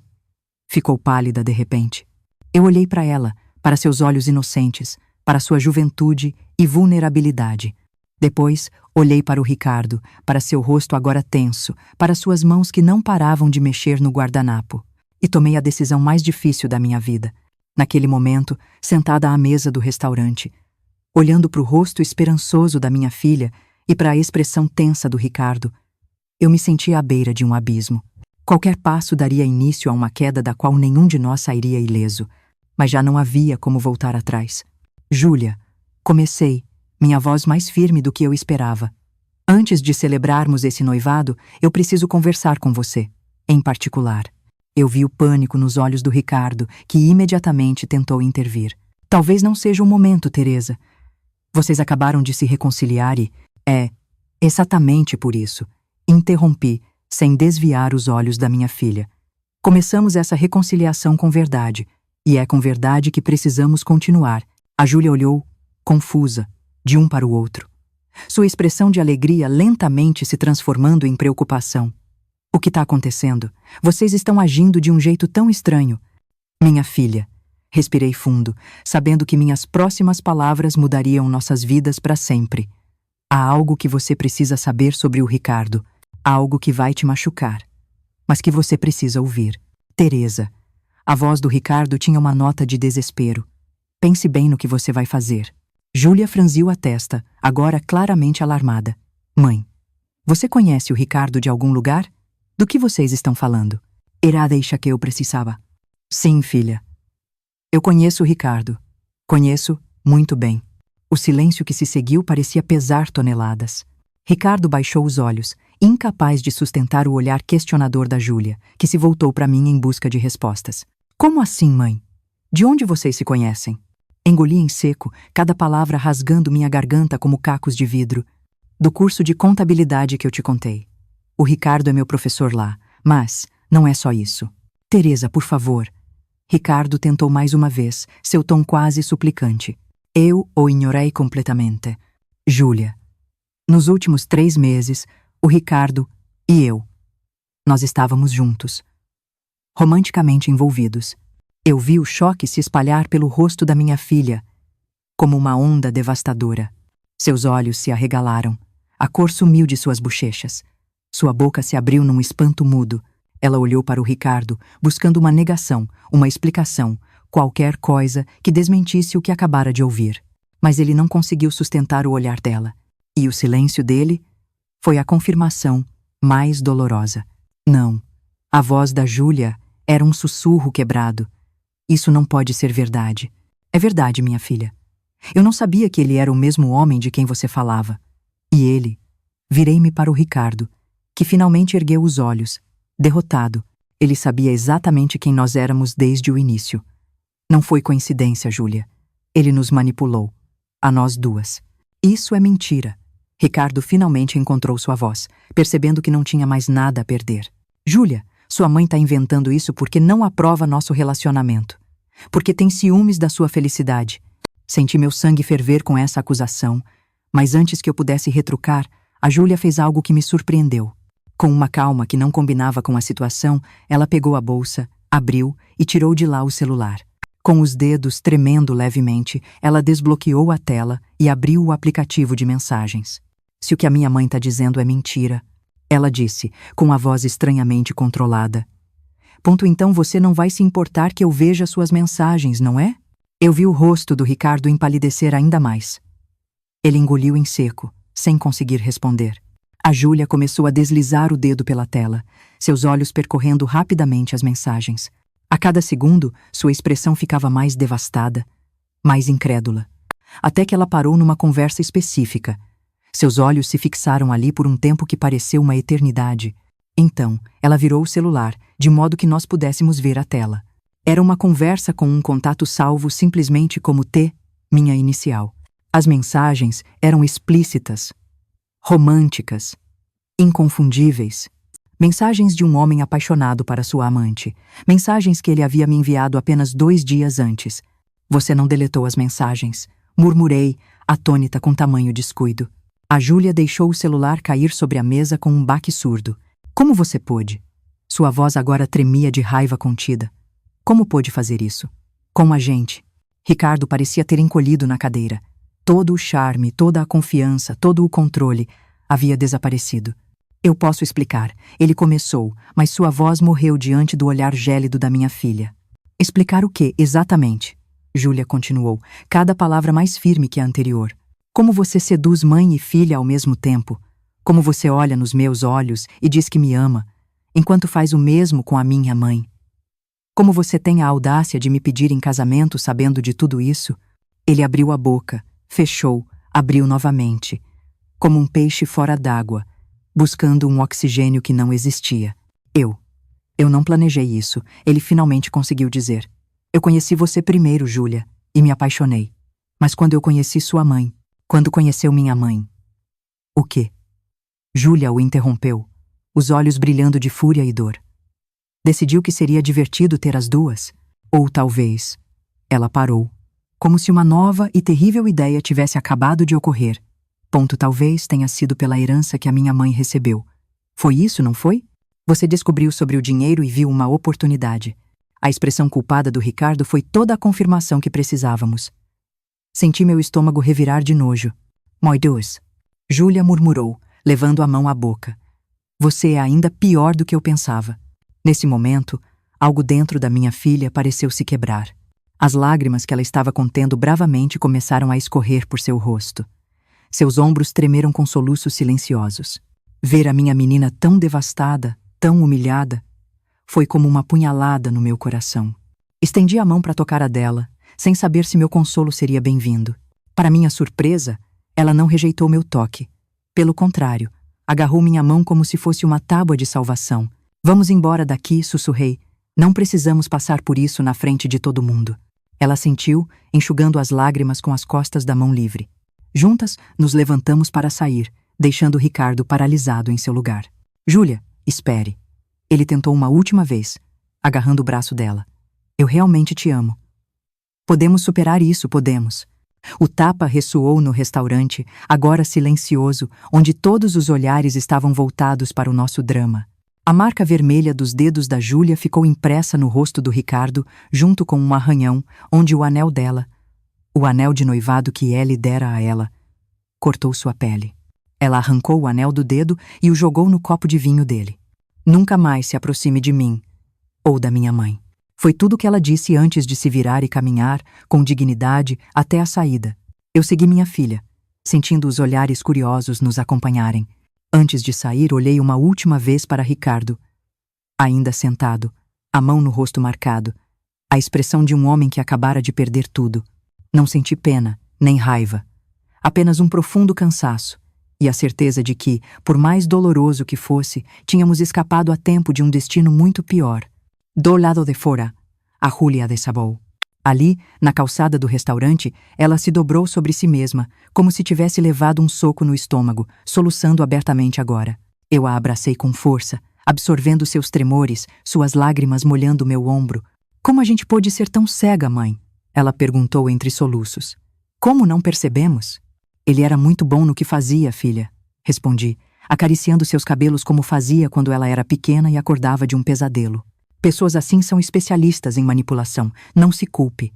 Ficou pálida de repente. Eu olhei para ela, para seus olhos inocentes, para sua juventude e vulnerabilidade. Depois, olhei para o Ricardo, para seu rosto agora tenso, para suas mãos que não paravam de mexer no guardanapo. E tomei a decisão mais difícil da minha vida. Naquele momento, sentada à mesa do restaurante, olhando para o rosto esperançoso da minha filha e para a expressão tensa do Ricardo, eu me sentia à beira de um abismo. Qualquer passo daria início a uma queda da qual nenhum de nós sairia ileso, mas já não havia como voltar atrás. Júlia, comecei, minha voz mais firme do que eu esperava. Antes de celebrarmos esse noivado, eu preciso conversar com você, em particular. Eu vi o pânico nos olhos do Ricardo, que imediatamente tentou intervir. Talvez não seja o momento, Teresa. Vocês acabaram de se reconciliar e... É, exatamente por isso. Interrompi, sem desviar os olhos da minha filha. Começamos essa reconciliação com verdade, e é com verdade que precisamos continuar. A Júlia olhou, confusa, de um para o outro. Sua expressão de alegria lentamente se transformando em preocupação. O que está acontecendo? Vocês estão agindo de um jeito tão estranho. Minha filha, respirei fundo, sabendo que minhas próximas palavras mudariam nossas vidas para sempre. Há algo que você precisa saber sobre o Ricardo. Algo que vai te machucar. Mas que você precisa ouvir. Teresa. A voz do Ricardo tinha uma nota de desespero. Pense bem no que você vai fazer. Júlia franziu a testa, agora claramente alarmada. Mãe, você conhece o Ricardo de algum lugar? Do que vocês estão falando? Era deixa que eu precisava. Sim, filha. Eu conheço o Ricardo. Conheço muito bem. O silêncio que se seguiu parecia pesar toneladas. Ricardo baixou os olhos, incapaz de sustentar o olhar questionador da Júlia, que se voltou para mim em busca de respostas. Como assim, mãe? De onde vocês se conhecem? Engoli em seco, cada palavra rasgando minha garganta como cacos de vidro. Do curso de contabilidade que eu te contei. O Ricardo é meu professor lá, mas não é só isso. Teresa, por favor. Ricardo tentou mais uma vez, seu tom quase suplicante. Eu o ignorei completamente. Júlia. Nos últimos 3 meses, o Ricardo e eu, nós estávamos juntos. Romanticamente envolvidos. Eu vi o choque se espalhar pelo rosto da minha filha, como uma onda devastadora. Seus olhos se arregalaram, a cor sumiu de suas bochechas. Sua boca se abriu num espanto mudo. Ela olhou para o Ricardo, buscando uma negação, uma explicação, qualquer coisa que desmentisse o que acabara de ouvir. Mas ele não conseguiu sustentar o olhar dela. E o silêncio dele foi a confirmação mais dolorosa. Não, a voz da Júlia era um sussurro quebrado. Isso não pode ser verdade. É verdade, minha filha. Eu não sabia que ele era o mesmo homem de quem você falava. E ele... Virei-me para o Ricardo, que finalmente ergueu os olhos. Derrotado, ele sabia exatamente quem nós éramos desde o início. Não foi coincidência, Júlia. Ele nos manipulou. A nós duas. Isso é mentira. Ricardo finalmente encontrou sua voz, percebendo que não tinha mais nada a perder. Júlia, sua mãe está inventando isso porque não aprova nosso relacionamento. Porque tem ciúmes da sua felicidade. Senti meu sangue ferver com essa acusação, mas antes que eu pudesse retrucar, a Júlia fez algo que me surpreendeu. Com uma calma que não combinava com a situação, ela pegou a bolsa, abriu e tirou de lá o celular. Com os dedos tremendo levemente, ela desbloqueou a tela e abriu o aplicativo de mensagens. Se o que a minha mãe está dizendo é mentira, ela disse, com a voz estranhamente controlada. Então você não vai se importar que eu veja suas mensagens, não é? Eu vi o rosto do Ricardo empalidecer ainda mais. Ele engoliu em seco, sem conseguir responder. A Júlia começou a deslizar o dedo pela tela, seus olhos percorrendo rapidamente as mensagens. A cada segundo, sua expressão ficava mais devastada, mais incrédula. Até que ela parou numa conversa específica. Seus olhos se fixaram ali por um tempo que pareceu uma eternidade. Então, ela virou o celular, de modo que nós pudéssemos ver a tela. Era uma conversa com um contato salvo simplesmente como T, minha inicial. As mensagens eram explícitas, românticas, inconfundíveis. Mensagens de um homem apaixonado para sua amante. Mensagens que ele havia me enviado apenas 2 dias antes. Você não deletou as mensagens. Murmurei, atônita com tamanho descuido. A Júlia deixou o celular cair sobre a mesa com um baque surdo. Como você pôde? Sua voz agora tremia de raiva contida. Como pôde fazer isso? Com a gente. Ricardo parecia ter encolhido na cadeira. Todo o charme, toda a confiança, todo o controle havia desaparecido. Eu posso explicar. Ele começou, mas sua voz morreu diante do olhar gélido da minha filha. Explicar o quê, exatamente? Júlia continuou, cada palavra mais firme que a anterior. Como você seduz mãe e filha ao mesmo tempo. Como você olha nos meus olhos e diz que me ama, enquanto faz o mesmo com a minha mãe. Como você tem a audácia de me pedir em casamento sabendo de tudo isso? Ele abriu a boca, fechou, abriu novamente, como um peixe fora d'água, buscando um oxigênio que não existia. Eu não planejei isso, ele finalmente conseguiu dizer. Eu conheci você primeiro, Júlia, e me apaixonei. Mas quando eu conheci sua mãe, quando conheceu minha mãe... O quê? Júlia o interrompeu, os olhos brilhando de fúria e dor. Decidiu que seria divertido ter as duas? Ou talvez... Ela parou, como se uma nova e terrível ideia tivesse acabado de ocorrer. Talvez tenha sido pela herança que a minha mãe recebeu. Foi isso, não foi? Você descobriu sobre o dinheiro e viu uma oportunidade. A expressão culpada do Ricardo foi toda a confirmação que precisávamos. Senti meu estômago revirar de nojo. Meu Deus! Júlia murmurou, levando a mão à boca. Você é ainda pior do que eu pensava. Nesse momento, algo dentro da minha filha pareceu se quebrar. As lágrimas que ela estava contendo bravamente começaram a escorrer por seu rosto. Seus ombros tremeram com soluços silenciosos. Ver a minha menina tão devastada, tão humilhada, foi como uma punhalada no meu coração. Estendi a mão para tocar a dela, sem saber se meu consolo seria bem-vindo. Para minha surpresa, ela não rejeitou meu toque. Pelo contrário, agarrou minha mão como se fosse uma tábua de salvação. Vamos embora daqui, sussurrei. Não precisamos passar por isso na frente de todo mundo. Ela assentiu, enxugando as lágrimas com as costas da mão livre. Juntas, nos levantamos para sair, deixando Ricardo paralisado em seu lugar. Júlia, espere. Ele tentou uma última vez, agarrando o braço dela. Eu realmente te amo. Podemos superar isso, podemos. O tapa ressoou no restaurante, agora silencioso, onde todos os olhares estavam voltados para o nosso drama. A marca vermelha dos dedos da Júlia ficou impressa no rosto do Ricardo, junto com um arranhão, onde o anel dela, o anel de noivado que ele dera a ela, cortou sua pele. Ela arrancou o anel do dedo e o jogou no copo de vinho dele. Nunca mais se aproxime de mim, ou da minha mãe. Foi tudo o que ela disse antes de se virar e caminhar, com dignidade, até a saída. Eu segui minha filha, sentindo os olhares curiosos nos acompanharem. Antes de sair, olhei uma última vez para Ricardo. Ainda sentado, a mão no rosto marcado, a expressão de um homem que acabara de perder tudo. Não senti pena, nem raiva. Apenas um profundo cansaço e a certeza de que, por mais doloroso que fosse, tínhamos escapado a tempo de um destino muito pior. Do lado de fora, a Júlia desabou. Ali, na calçada do restaurante, ela se dobrou sobre si mesma, como se tivesse levado um soco no estômago, soluçando abertamente agora. Eu a abracei com força, absorvendo seus tremores, suas lágrimas molhando meu ombro. Como a gente pôde ser tão cega, mãe? Ela perguntou entre soluços. Como não percebemos? Ele era muito bom no que fazia, filha, respondi, acariciando seus cabelos como fazia quando ela era pequena e acordava de um pesadelo. Pessoas assim são especialistas em manipulação, não se culpe.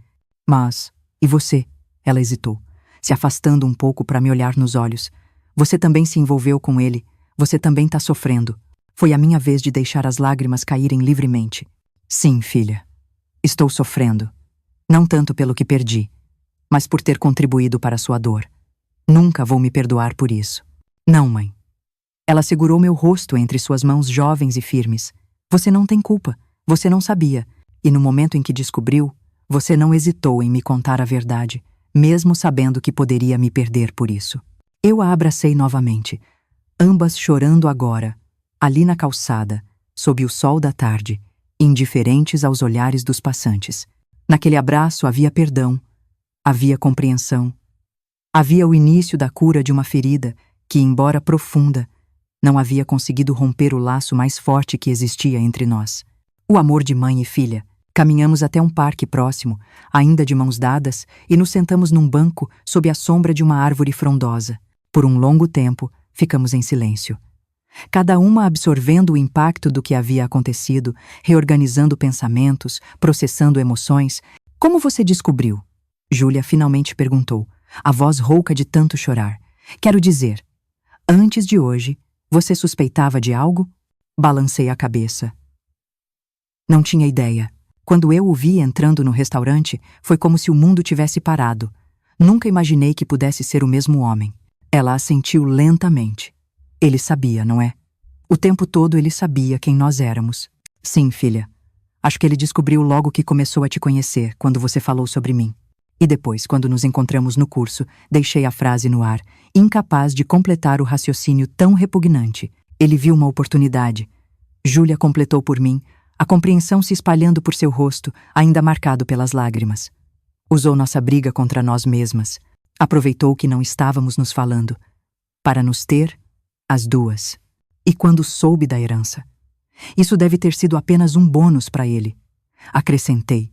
Mas, e você? Ela hesitou, se afastando um pouco para me olhar nos olhos. Você também se envolveu com ele, você também está sofrendo. Foi a minha vez de deixar as lágrimas caírem livremente. Sim, filha. Estou sofrendo. Não tanto pelo que perdi, mas por ter contribuído para sua dor. Nunca vou me perdoar por isso. Não, mãe. Ela segurou meu rosto entre suas mãos jovens e firmes. Você não tem culpa. Você não sabia. E no momento em que descobriu, você não hesitou em me contar a verdade, mesmo sabendo que poderia me perder por isso. Eu a abracei novamente, ambas chorando agora, ali na calçada, sob o sol da tarde, indiferentes aos olhares dos passantes. Naquele abraço havia perdão, havia compreensão, havia o início da cura de uma ferida que, embora profunda, não havia conseguido romper o laço mais forte que existia entre nós. O amor de mãe e filha. Caminhamos até um parque próximo, ainda de mãos dadas, e nos sentamos num banco sob a sombra de uma árvore frondosa. Por um longo tempo, ficamos em silêncio. Cada uma absorvendo o impacto do que havia acontecido, reorganizando pensamentos, processando emoções. Como você descobriu? Júlia finalmente perguntou, a voz rouca de tanto chorar. Quero dizer, antes de hoje, você suspeitava de algo? Balancei a cabeça. Não tinha ideia. Quando eu o vi entrando no restaurante, foi como se o mundo tivesse parado. Nunca imaginei que pudesse ser o mesmo homem. Ela assentiu lentamente. Ele sabia, não é? O tempo todo ele sabia quem nós éramos. Sim, filha. Acho que ele descobriu logo que começou a te conhecer, quando você falou sobre mim. E depois, quando nos encontramos no curso, deixei a frase no ar, incapaz de completar o raciocínio tão repugnante. Ele viu uma oportunidade. Júlia completou por mim, a compreensão se espalhando por seu rosto, ainda marcado pelas lágrimas. Usou nossa briga contra nós mesmas. Aproveitou que não estávamos nos falando, para nos ter, as duas. E quando soube da herança? Isso deve ter sido apenas um bônus para ele. Acrescentei,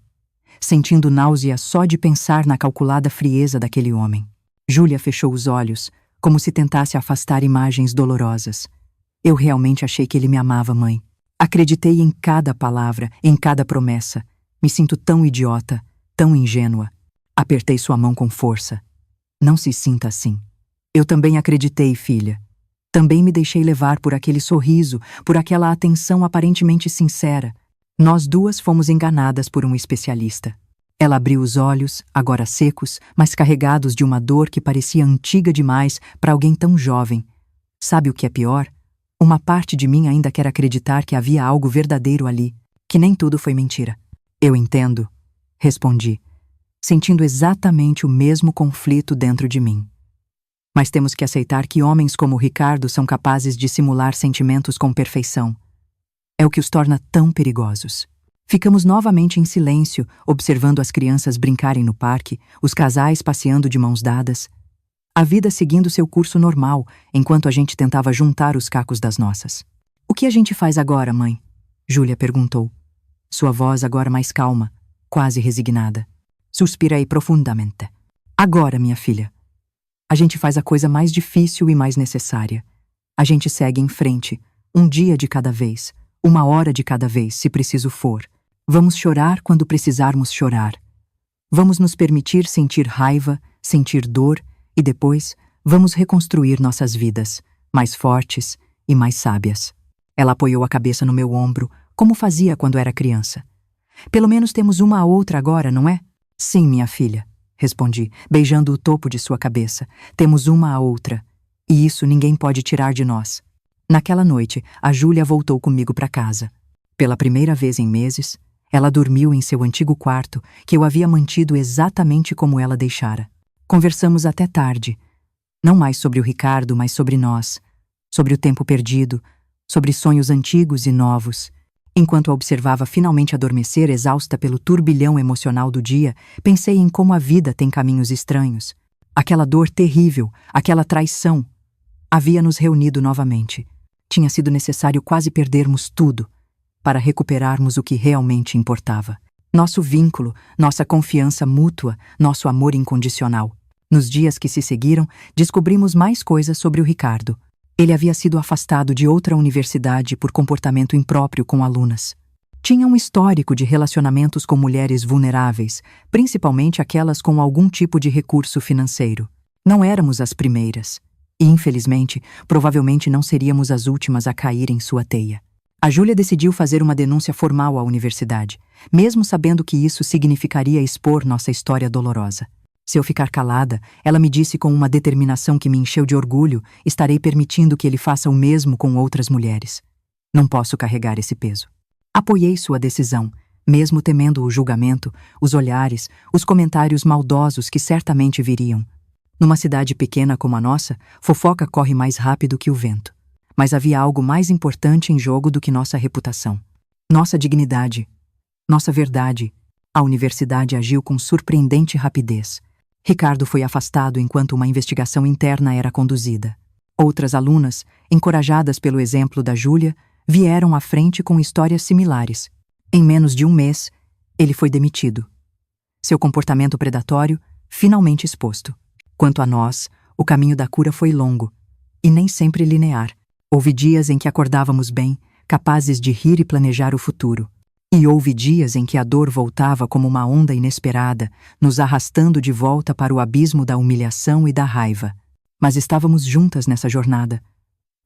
sentindo náusea só de pensar na calculada frieza daquele homem. Júlia fechou os olhos, como se tentasse afastar imagens dolorosas. Eu realmente achei que ele me amava, mãe. Acreditei em cada palavra, em cada promessa. Me sinto tão idiota, tão ingênua. Apertei sua mão com força. Não se sinta assim. Eu também acreditei, filha. Também me deixei levar por aquele sorriso, por aquela atenção aparentemente sincera. Nós duas fomos enganadas por um especialista. Ela abriu os olhos, agora secos, mas carregados de uma dor que parecia antiga demais para alguém tão jovem. Sabe o que é pior? Uma parte de mim ainda quer acreditar que havia algo verdadeiro ali, que nem tudo foi mentira. Eu entendo, respondi, sentindo exatamente o mesmo conflito dentro de mim. Mas temos que aceitar que homens como Ricardo são capazes de simular sentimentos com perfeição. É o que os torna tão perigosos. Ficamos novamente em silêncio, observando as crianças brincarem no parque, os casais passeando de mãos dadas. A vida seguindo seu curso normal, enquanto a gente tentava juntar os cacos das nossas. O que a gente faz agora, mãe? Júlia perguntou. Sua voz agora mais calma, quase resignada. Suspirei profundamente. Agora, minha filha. A gente faz a coisa mais difícil e mais necessária. A gente segue em frente, um dia de cada vez, uma hora de cada vez, se preciso for. Vamos chorar quando precisarmos chorar. Vamos nos permitir sentir raiva, sentir dor, e depois vamos reconstruir nossas vidas, mais fortes e mais sábias. Ela apoiou a cabeça no meu ombro, como fazia quando era criança. Pelo menos temos uma a outra agora, não é? Sim, minha filha, respondi, beijando o topo de sua cabeça. Temos uma a outra, e isso ninguém pode tirar de nós. Naquela noite, a Júlia voltou comigo para casa. Pela primeira vez em meses, ela dormiu em seu antigo quarto, que eu havia mantido exatamente como ela deixara. Conversamos até tarde, não mais sobre o Ricardo, mas sobre nós, sobre o tempo perdido, sobre sonhos antigos e novos. Enquanto a observava finalmente adormecer, exausta pelo turbilhão emocional do dia, pensei em como a vida tem caminhos estranhos. Aquela dor terrível, aquela traição, havia nos reunido novamente. Tinha sido necessário quase perdermos tudo para recuperarmos o que realmente importava. Nosso vínculo, nossa confiança mútua, nosso amor incondicional. Nos dias que se seguiram, descobrimos mais coisas sobre o Ricardo. Ele havia sido afastado de outra universidade por comportamento impróprio com alunas. Tinha um histórico de relacionamentos com mulheres vulneráveis, principalmente aquelas com algum tipo de recurso financeiro. Não éramos as primeiras. E, infelizmente, provavelmente não seríamos as últimas a cair em sua teia. A Júlia decidiu fazer uma denúncia formal à universidade, mesmo sabendo que isso significaria expor nossa história dolorosa. Se eu ficar calada, ela me disse com uma determinação que me encheu de orgulho, estarei permitindo que ele faça o mesmo com outras mulheres. Não posso carregar esse peso. Apoiei sua decisão, mesmo temendo o julgamento, os olhares, os comentários maldosos que certamente viriam. Numa cidade pequena como a nossa, fofoca corre mais rápido que o vento. Mas havia algo mais importante em jogo do que nossa reputação. Nossa dignidade, nossa verdade. A universidade agiu com surpreendente rapidez. Ricardo foi afastado enquanto uma investigação interna era conduzida. Outras alunas, encorajadas pelo exemplo da Júlia, vieram à frente com histórias similares. Em menos de um mês, ele foi demitido. Seu comportamento predatório finalmente exposto. Quanto a nós, o caminho da cura foi longo, e nem sempre linear. Houve dias em que acordávamos bem, capazes de rir e planejar o futuro. E houve dias em que a dor voltava como uma onda inesperada, nos arrastando de volta para o abismo da humilhação e da raiva. Mas estávamos juntas nessa jornada.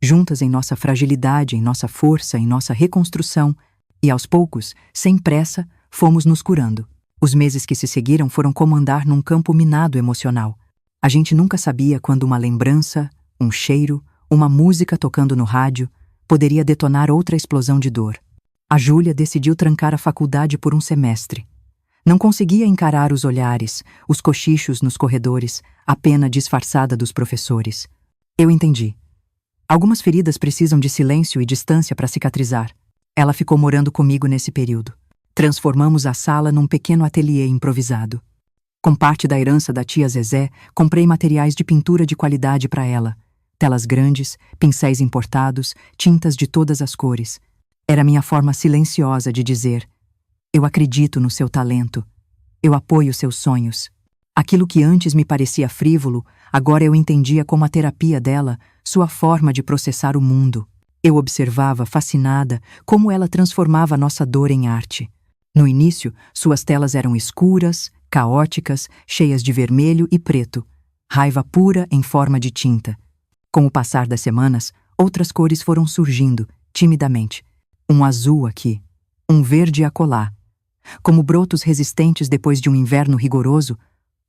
Juntas em nossa fragilidade, em nossa força, em nossa reconstrução, e aos poucos, sem pressa, fomos nos curando. Os meses que se seguiram foram como andar num campo minado emocional. A gente nunca sabia quando uma lembrança, um cheiro, uma música tocando no rádio, poderia detonar outra explosão de dor. A Júlia decidiu trancar a faculdade por um semestre. Não conseguia encarar os olhares, os cochichos nos corredores, a pena disfarçada dos professores. Eu entendi. Algumas feridas precisam de silêncio e distância para cicatrizar. Ela ficou morando comigo nesse período. Transformamos a sala num pequeno ateliê improvisado. Com parte da herança da tia Zezé, comprei materiais de pintura de qualidade para ela. Telas grandes, pincéis importados, tintas de todas as cores. Era minha forma silenciosa de dizer: eu acredito no seu talento. Eu apoio seus sonhos. Aquilo que antes me parecia frívolo, agora eu entendia como a terapia dela, sua forma de processar o mundo. Eu observava, fascinada, como ela transformava nossa dor em arte. No início, suas telas eram escuras, caóticas, cheias de vermelho e preto, raiva pura em forma de tinta. Com o passar das semanas, outras cores foram surgindo, timidamente. Um azul aqui, um verde acolá. Como brotos resistentes depois de um inverno rigoroso,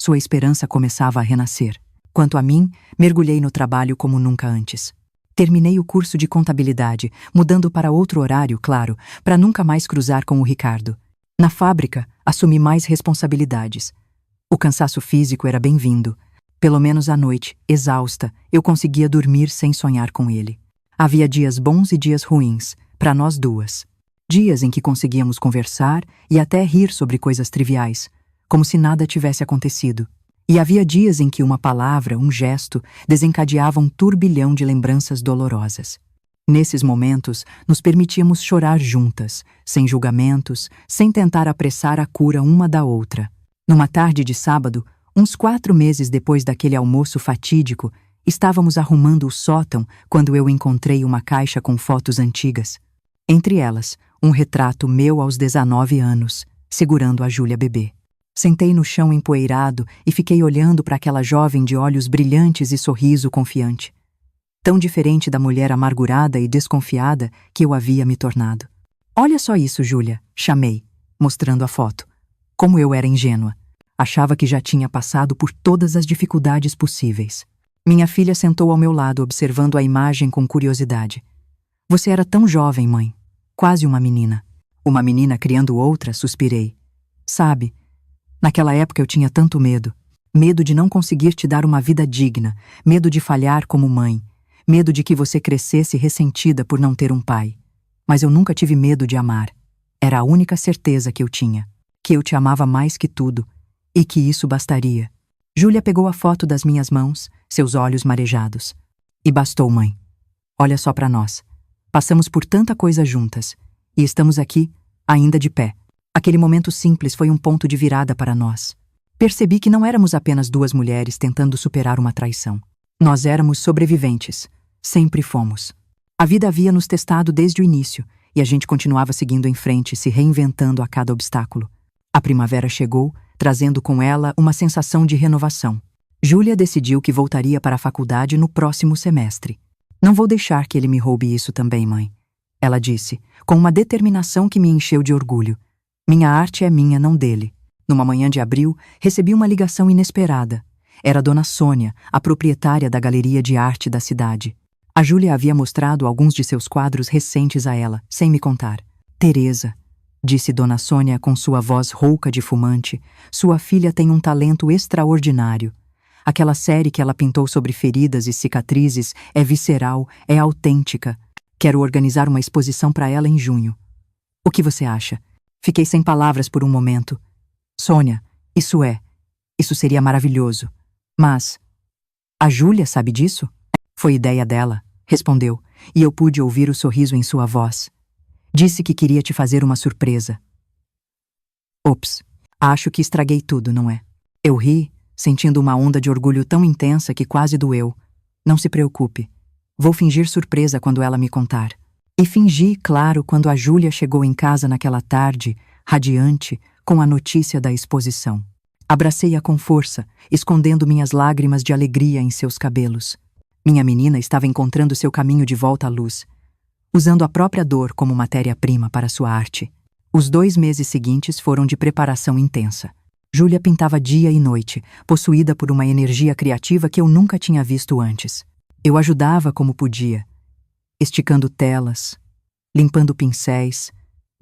sua esperança começava a renascer. Quanto a mim, mergulhei no trabalho como nunca antes. Terminei o curso de contabilidade, mudando para outro horário, claro, para nunca mais cruzar com o Ricardo. Na fábrica, assumi mais responsabilidades. O cansaço físico era bem-vindo. Pelo menos à noite, exausta, eu conseguia dormir sem sonhar com ele. Havia dias bons e dias ruins, para nós duas. Dias em que conseguíamos conversar e até rir sobre coisas triviais, como se nada tivesse acontecido. E havia dias em que uma palavra, um gesto, desencadeava um turbilhão de lembranças dolorosas. Nesses momentos, nos permitíamos chorar juntas, sem julgamentos, sem tentar apressar a cura uma da outra. Numa tarde de sábado, uns 4 meses depois daquele almoço fatídico, estávamos arrumando o sótão quando eu encontrei uma caixa com fotos antigas. Entre elas, um retrato meu aos 19 anos, segurando a Júlia bebê. Sentei no chão empoeirado e fiquei olhando para aquela jovem de olhos brilhantes e sorriso confiante. Tão diferente da mulher amargurada e desconfiada que eu havia me tornado. Olha só isso, Júlia, chamei, mostrando a foto. Como eu era ingênua. Achava que já tinha passado por todas as dificuldades possíveis. Minha filha sentou ao meu lado, observando a imagem com curiosidade. Você era tão jovem, mãe. Quase uma menina. Uma menina criando outra, suspirei. Sabe, naquela época eu tinha tanto medo. Medo de não conseguir te dar uma vida digna. Medo de falhar como mãe. Medo de que você crescesse ressentida por não ter um pai. Mas eu nunca tive medo de amar. Era a única certeza que eu tinha. Que eu te amava mais que tudo. E que isso bastaria. Júlia pegou a foto das minhas mãos, seus olhos marejados. E bastou, mãe. Olha só para nós. Passamos por tanta coisa juntas. E estamos aqui, ainda de pé. Aquele momento simples foi um ponto de virada para nós. Percebi que não éramos apenas 2 mulheres tentando superar uma traição. Nós éramos sobreviventes. Sempre fomos. A vida havia nos testado desde o início, e a gente continuava seguindo em frente, se reinventando a cada obstáculo. A primavera chegou, trazendo com ela uma sensação de renovação. Júlia decidiu que voltaria para a faculdade no próximo semestre. Não vou deixar que ele me roube isso também, mãe. Ela disse, com uma determinação que me encheu de orgulho. Minha arte é minha, não dele. Numa manhã de abril, recebi uma ligação inesperada. Era Dona Sônia, a proprietária da galeria de arte da cidade. A Júlia havia mostrado alguns de seus quadros recentes a ela, sem me contar. Teresa, disse Dona Sônia com sua voz rouca de fumante, sua filha tem um talento extraordinário. Aquela série que ela pintou sobre feridas e cicatrizes é visceral, é autêntica. Quero organizar uma exposição para ela em junho. O que você acha? Fiquei sem palavras por um momento. Sônia, isso seria maravilhoso. Mas, a Júlia sabe disso? Foi ideia dela, respondeu, e eu pude ouvir o sorriso em sua voz. Disse que queria te fazer uma surpresa. Ops, acho que estraguei tudo, não é? Eu ri, sentindo uma onda de orgulho tão intensa que quase doeu. Não se preocupe. Vou fingir surpresa quando ela me contar. E fingi, claro, quando a Júlia chegou em casa naquela tarde, radiante, com a notícia da exposição. Abracei-a com força, escondendo minhas lágrimas de alegria em seus cabelos. Minha menina estava encontrando seu caminho de volta à luz, usando a própria dor como matéria-prima para sua arte. Os 2 meses seguintes foram de preparação intensa. Júlia pintava dia e noite, possuída por uma energia criativa que eu nunca tinha visto antes. Eu ajudava como podia, esticando telas, limpando pincéis,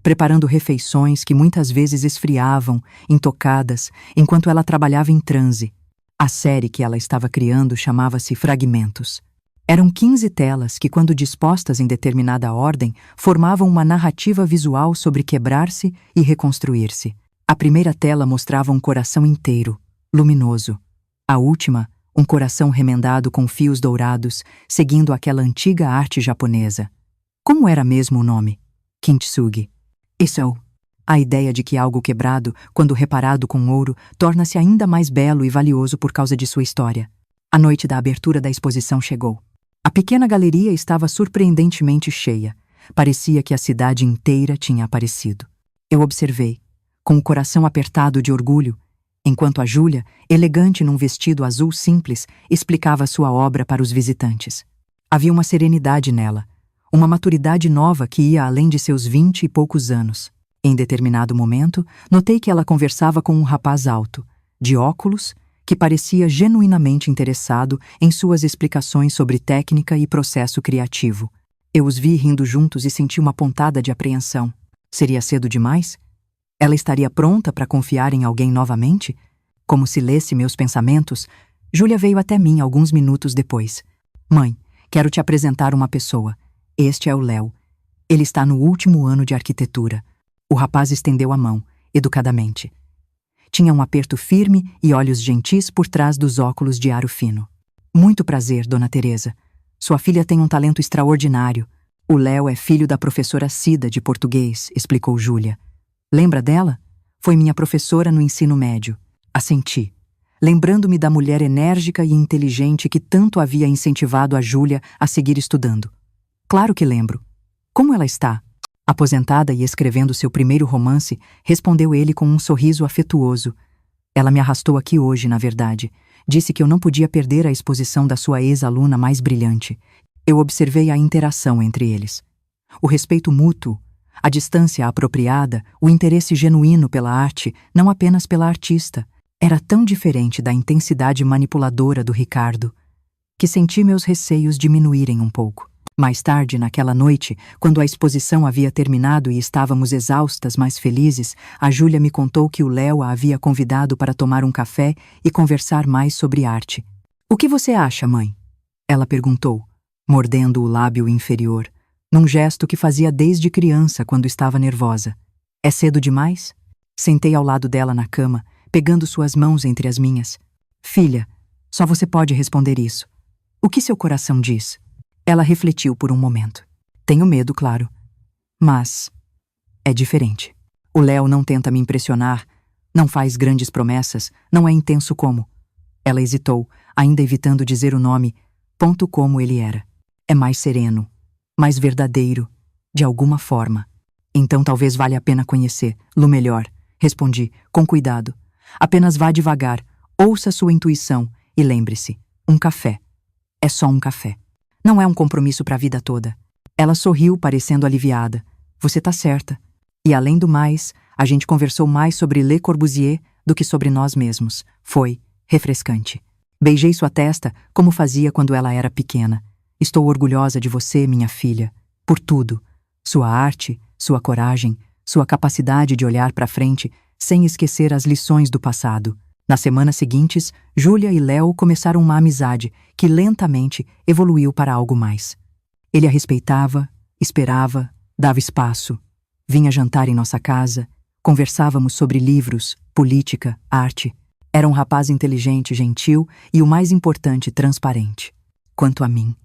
preparando refeições que muitas vezes esfriavam, intocadas, enquanto ela trabalhava em transe. A série que ela estava criando chamava-se Fragmentos. Eram 15 telas que, quando dispostas em determinada ordem, formavam uma narrativa visual sobre quebrar-se e reconstruir-se. A primeira tela mostrava um coração inteiro, luminoso. A última, um coração remendado com fios dourados, seguindo aquela antiga arte japonesa. Como era mesmo o nome? Kintsugi. Isso. A ideia de que algo quebrado, quando reparado com ouro, torna-se ainda mais belo e valioso por causa de sua história. A noite da abertura da exposição chegou. A pequena galeria estava surpreendentemente cheia. Parecia que a cidade inteira tinha aparecido. Eu observei, com o coração apertado de orgulho, enquanto a Júlia, elegante num vestido azul simples, explicava sua obra para os visitantes. Havia uma serenidade nela, uma maturidade nova que ia além de seus 20 e poucos anos. Em determinado momento, notei que ela conversava com um rapaz alto, de óculos, que parecia genuinamente interessado em suas explicações sobre técnica e processo criativo. Eu os vi rindo juntos e senti uma pontada de apreensão. Seria cedo demais? Ela estaria pronta para confiar em alguém novamente? Como se lesse meus pensamentos, Júlia veio até mim alguns minutos depois. Mãe, quero te apresentar uma pessoa. Este é o Léo. Ele está no último ano de arquitetura. O rapaz estendeu a mão, educadamente. Tinha um aperto firme e olhos gentis por trás dos óculos de aro fino. Muito prazer, Dona Teresa. Sua filha tem um talento extraordinário. O Léo é filho da professora Cida, de português, explicou Júlia. Lembra dela? Foi minha professora no ensino médio. Assenti, lembrando-me da mulher enérgica e inteligente que tanto havia incentivado a Júlia a seguir estudando. Claro que lembro. Como ela está? Aposentada e escrevendo seu primeiro romance, respondeu ele com um sorriso afetuoso. Ela me arrastou aqui hoje, na verdade. Disse que eu não podia perder a exposição da sua ex-aluna mais brilhante. Eu observei a interação entre eles. O respeito mútuo, a distância apropriada, o interesse genuíno pela arte, não apenas pela artista, era tão diferente da intensidade manipuladora do Ricardo, que senti meus receios diminuírem um pouco. Mais tarde, naquela noite, quando a exposição havia terminado e estávamos exaustas, mas felizes, a Júlia me contou que o Léo a havia convidado para tomar um café e conversar mais sobre arte. O que você acha, mãe? Ela perguntou, mordendo o lábio inferior, num gesto que fazia desde criança quando estava nervosa. É cedo demais? Sentei ao lado dela na cama, pegando suas mãos entre as minhas. Filha, só você pode responder isso. O que seu coração diz? Ela refletiu por um momento. Tenho medo, claro. Mas é diferente. O Léo não tenta me impressionar, não faz grandes promessas, não é intenso como... Ela hesitou, ainda evitando dizer o nome, ponto como ele era. É mais sereno, mais verdadeiro, de alguma forma. Então talvez valha a pena conhecê-lo melhor, respondi, com cuidado. Apenas vá devagar, ouça sua intuição e lembre-se, um café. É só um café. Não é um compromisso para a vida toda. Ela sorriu, parecendo aliviada. Você tá certa. E além do mais, a gente conversou mais sobre Le Corbusier do que sobre nós mesmos. Foi refrescante. Beijei sua testa como fazia quando ela era pequena. Estou orgulhosa de você, minha filha. Por tudo. Sua arte, sua coragem, sua capacidade de olhar para frente sem esquecer as lições do passado. Nas semanas seguintes, Júlia e Léo começaram uma amizade que lentamente evoluiu para algo mais. Ele a respeitava, esperava, dava espaço. Vinha jantar em nossa casa, conversávamos sobre livros, política, arte. Era um rapaz inteligente, gentil e, o mais importante, transparente. Quanto a mim,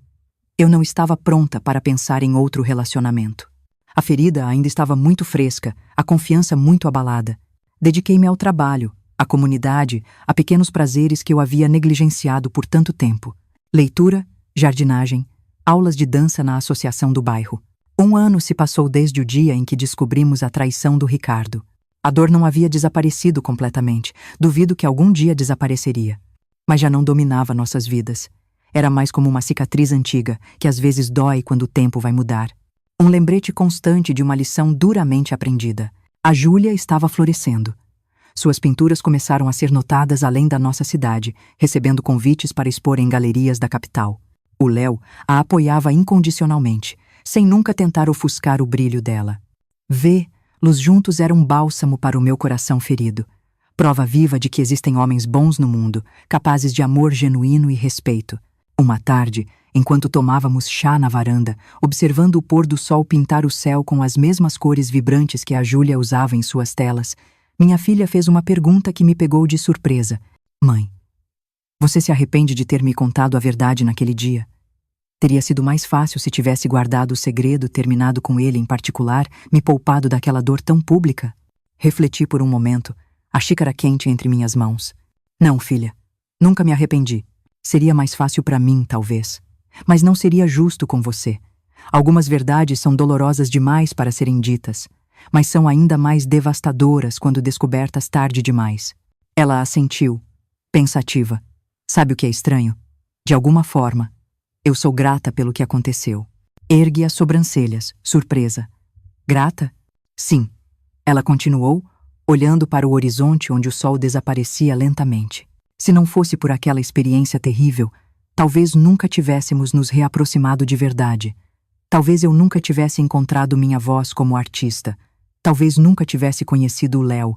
eu não estava pronta para pensar em outro relacionamento. A ferida ainda estava muito fresca, a confiança muito abalada. Dediquei-me ao trabalho, à comunidade, a pequenos prazeres que eu havia negligenciado por tanto tempo. Leitura, jardinagem, aulas de dança na associação do bairro. 1 ano se passou desde o dia em que descobrimos a traição do Ricardo. A dor não havia desaparecido completamente. Duvido que algum dia desapareceria. Mas já não dominava nossas vidas. Era mais como uma cicatriz antiga, que às vezes dói quando o tempo vai mudar. Um lembrete constante de uma lição duramente aprendida. A Júlia estava florescendo. Suas pinturas começaram a ser notadas além da nossa cidade, recebendo convites para expor em galerias da capital. O Léo a apoiava incondicionalmente, sem nunca tentar ofuscar o brilho dela. Vê-los juntos era um bálsamo para o meu coração ferido. Prova viva de que existem homens bons no mundo, capazes de amor genuíno e respeito. Uma tarde, enquanto tomávamos chá na varanda, observando o pôr do sol pintar o céu com as mesmas cores vibrantes que a Júlia usava em suas telas, minha filha fez uma pergunta que me pegou de surpresa. Mãe, você se arrepende de ter me contado a verdade naquele dia? Teria sido mais fácil se tivesse guardado o segredo, terminado com ele em particular, me poupado daquela dor tão pública? Refleti por um momento, a xícara quente entre minhas mãos. Não, filha, nunca me arrependi. Seria mais fácil para mim, talvez. Mas não seria justo com você. Algumas verdades são dolorosas demais para serem ditas, mas são ainda mais devastadoras quando descobertas tarde demais. Ela assentiu, pensativa. Sabe o que é estranho? De alguma forma, eu sou grata pelo que aconteceu. Ergue as sobrancelhas, surpresa. Grata? Sim. Ela continuou, olhando para o horizonte onde o sol desaparecia lentamente. Se não fosse por aquela experiência terrível, talvez nunca tivéssemos nos reaproximado de verdade. Talvez eu nunca tivesse encontrado minha voz como artista. Talvez nunca tivesse conhecido o Léo.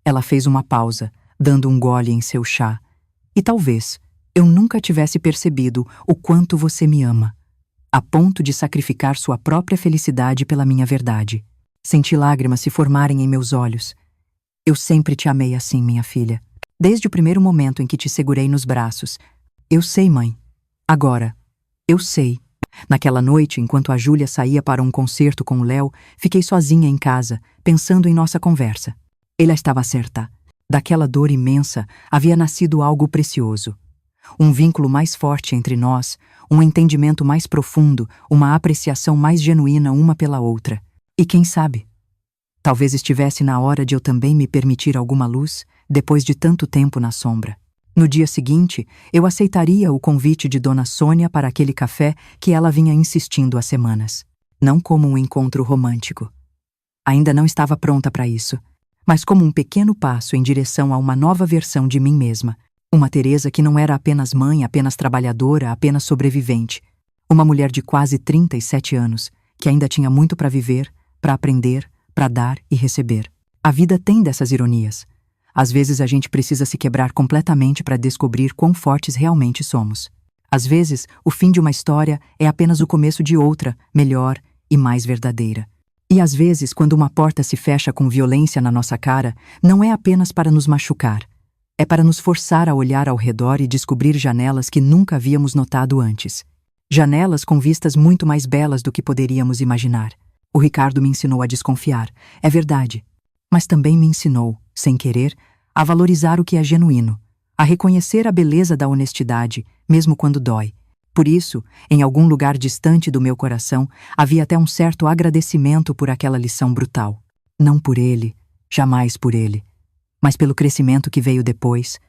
Ela fez uma pausa, dando um gole em seu chá. E talvez eu nunca tivesse percebido o quanto você me ama, a ponto de sacrificar sua própria felicidade pela minha verdade. Senti lágrimas se formarem em meus olhos. Eu sempre te amei assim, minha filha. Desde o primeiro momento em que te segurei nos braços. Eu sei, mãe. Agora, eu sei. Naquela noite, enquanto a Júlia saía para um concerto com o Léo, fiquei sozinha em casa, pensando em nossa conversa. Ela estava certa. Daquela dor imensa havia nascido algo precioso. Um vínculo mais forte entre nós, um entendimento mais profundo, uma apreciação mais genuína uma pela outra. E quem sabe? Talvez estivesse na hora de eu também me permitir alguma luz, depois de tanto tempo na sombra. No dia seguinte, eu aceitaria o convite de Dona Sônia para aquele café que ela vinha insistindo há semanas. Não como um encontro romântico. Ainda não estava pronta para isso, mas como um pequeno passo em direção a uma nova versão de mim mesma. Uma Teresa que não era apenas mãe, apenas trabalhadora, apenas sobrevivente. Uma mulher de quase 37 anos, que ainda tinha muito para viver, para aprender, para dar e receber. A vida tem dessas ironias. Às vezes a gente precisa se quebrar completamente para descobrir quão fortes realmente somos. Às vezes, o fim de uma história é apenas o começo de outra, melhor e mais verdadeira. E às vezes, quando uma porta se fecha com violência na nossa cara, não é apenas para nos machucar. É para nos forçar a olhar ao redor e descobrir janelas que nunca havíamos notado antes. Janelas com vistas muito mais belas do que poderíamos imaginar. O Ricardo me ensinou a desconfiar, é verdade. Mas também me ensinou, sem querer, a valorizar o que é genuíno, a reconhecer a beleza da honestidade, mesmo quando dói. Por isso, em algum lugar distante do meu coração, havia até um certo agradecimento por aquela lição brutal. Não por ele, jamais por ele, mas pelo crescimento que veio depois,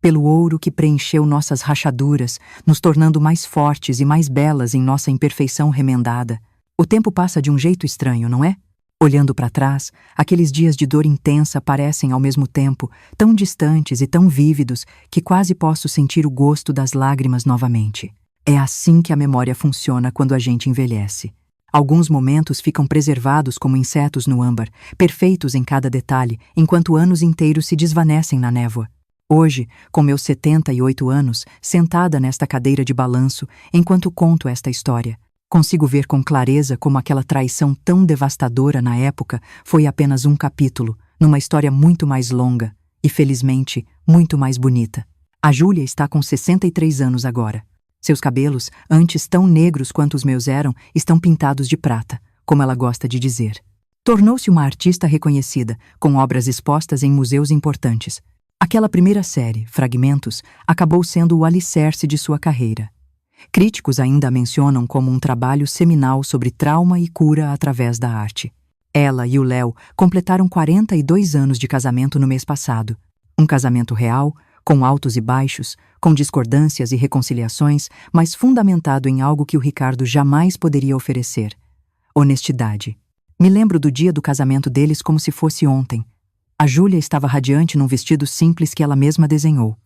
pelo ouro que preencheu nossas rachaduras, nos tornando mais fortes e mais belas em nossa imperfeição remendada. O tempo passa de um jeito estranho, não é? Olhando para trás, aqueles dias de dor intensa parecem, ao mesmo tempo, tão distantes e tão vívidos que quase posso sentir o gosto das lágrimas novamente. É assim que a memória funciona quando a gente envelhece. Alguns momentos ficam preservados como insetos no âmbar, perfeitos em cada detalhe, enquanto anos inteiros se desvanecem na névoa. Hoje, com meus 78 anos, sentada nesta cadeira de balanço, enquanto conto esta história, Consigo ver com clareza como aquela traição tão devastadora na época foi apenas um capítulo, numa história muito mais longa e, felizmente, muito mais bonita. A Júlia está com 63 anos agora. Seus cabelos, antes tão negros quanto os meus eram, estão pintados de prata, como ela gosta de dizer. Tornou-se uma artista reconhecida, com obras expostas em museus importantes. Aquela primeira série, Fragmentos, acabou sendo o alicerce de sua carreira. Críticos ainda a mencionam como um trabalho seminal sobre trauma e cura através da arte. Ela e o Léo completaram 42 anos de casamento no mês passado. Um casamento real, com altos e baixos, com discordâncias e reconciliações, mas fundamentado em algo que o Ricardo jamais poderia oferecer: honestidade. Me lembro do dia do casamento deles como se fosse ontem. A Júlia estava radiante num vestido simples que ela mesma desenhou.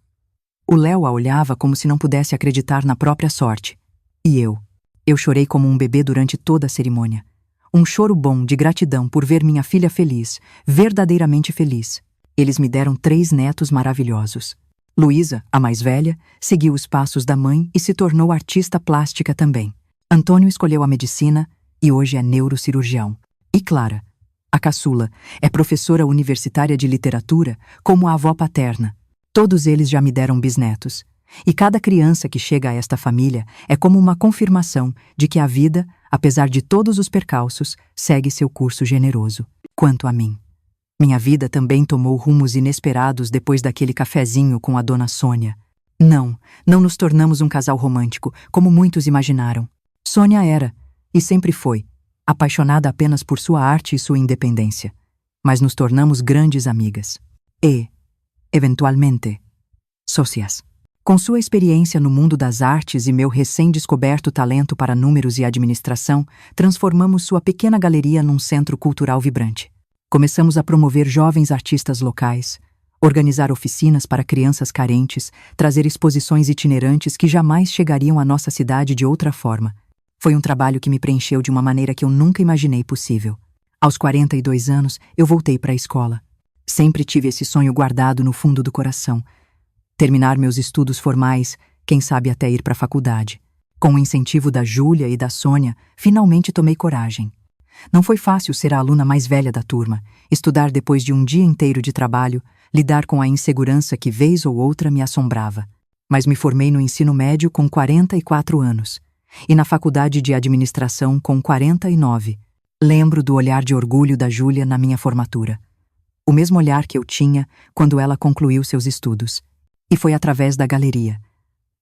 O Léo a olhava como se não pudesse acreditar na própria sorte. E eu? Eu chorei como um bebê durante toda a cerimônia. Um choro bom de gratidão por ver minha filha feliz, verdadeiramente feliz. Eles me deram 3 netos maravilhosos. Luísa, a mais velha, seguiu os passos da mãe e se tornou artista plástica também. Antônio escolheu a medicina e hoje é neurocirurgião. E Clara, a caçula, é professora universitária de literatura como a avó paterna. Todos eles já me deram bisnetos. E cada criança que chega a esta família é como uma confirmação de que a vida, apesar de todos os percalços, segue seu curso generoso. Quanto a mim, minha vida também tomou rumos inesperados depois daquele cafezinho com a dona Sônia. Não nos tornamos um casal romântico, como muitos imaginaram. Sônia era, e sempre foi, apaixonada apenas por sua arte e sua independência. Mas nos tornamos grandes amigas. E, eventualmente, sócias. Com sua experiência no mundo das artes e meu recém-descoberto talento para números e administração, transformamos sua pequena galeria num centro cultural vibrante. Começamos a promover jovens artistas locais, organizar oficinas para crianças carentes, trazer exposições itinerantes que jamais chegariam à nossa cidade de outra forma. Foi um trabalho que me preencheu de uma maneira que eu nunca imaginei possível. Aos 42 anos, eu voltei para a escola. Sempre tive esse sonho guardado no fundo do coração. Terminar meus estudos formais, quem sabe até ir para a faculdade. Com o incentivo da Júlia e da Sônia, finalmente tomei coragem. Não foi fácil ser a aluna mais velha da turma, estudar depois de um dia inteiro de trabalho, lidar com a insegurança que vez ou outra me assombrava. Mas me formei no ensino médio com 44 anos e na faculdade de administração com 49. Lembro do olhar de orgulho da Júlia na minha formatura. O mesmo olhar que eu tinha quando ela concluiu seus estudos. E foi através da galeria,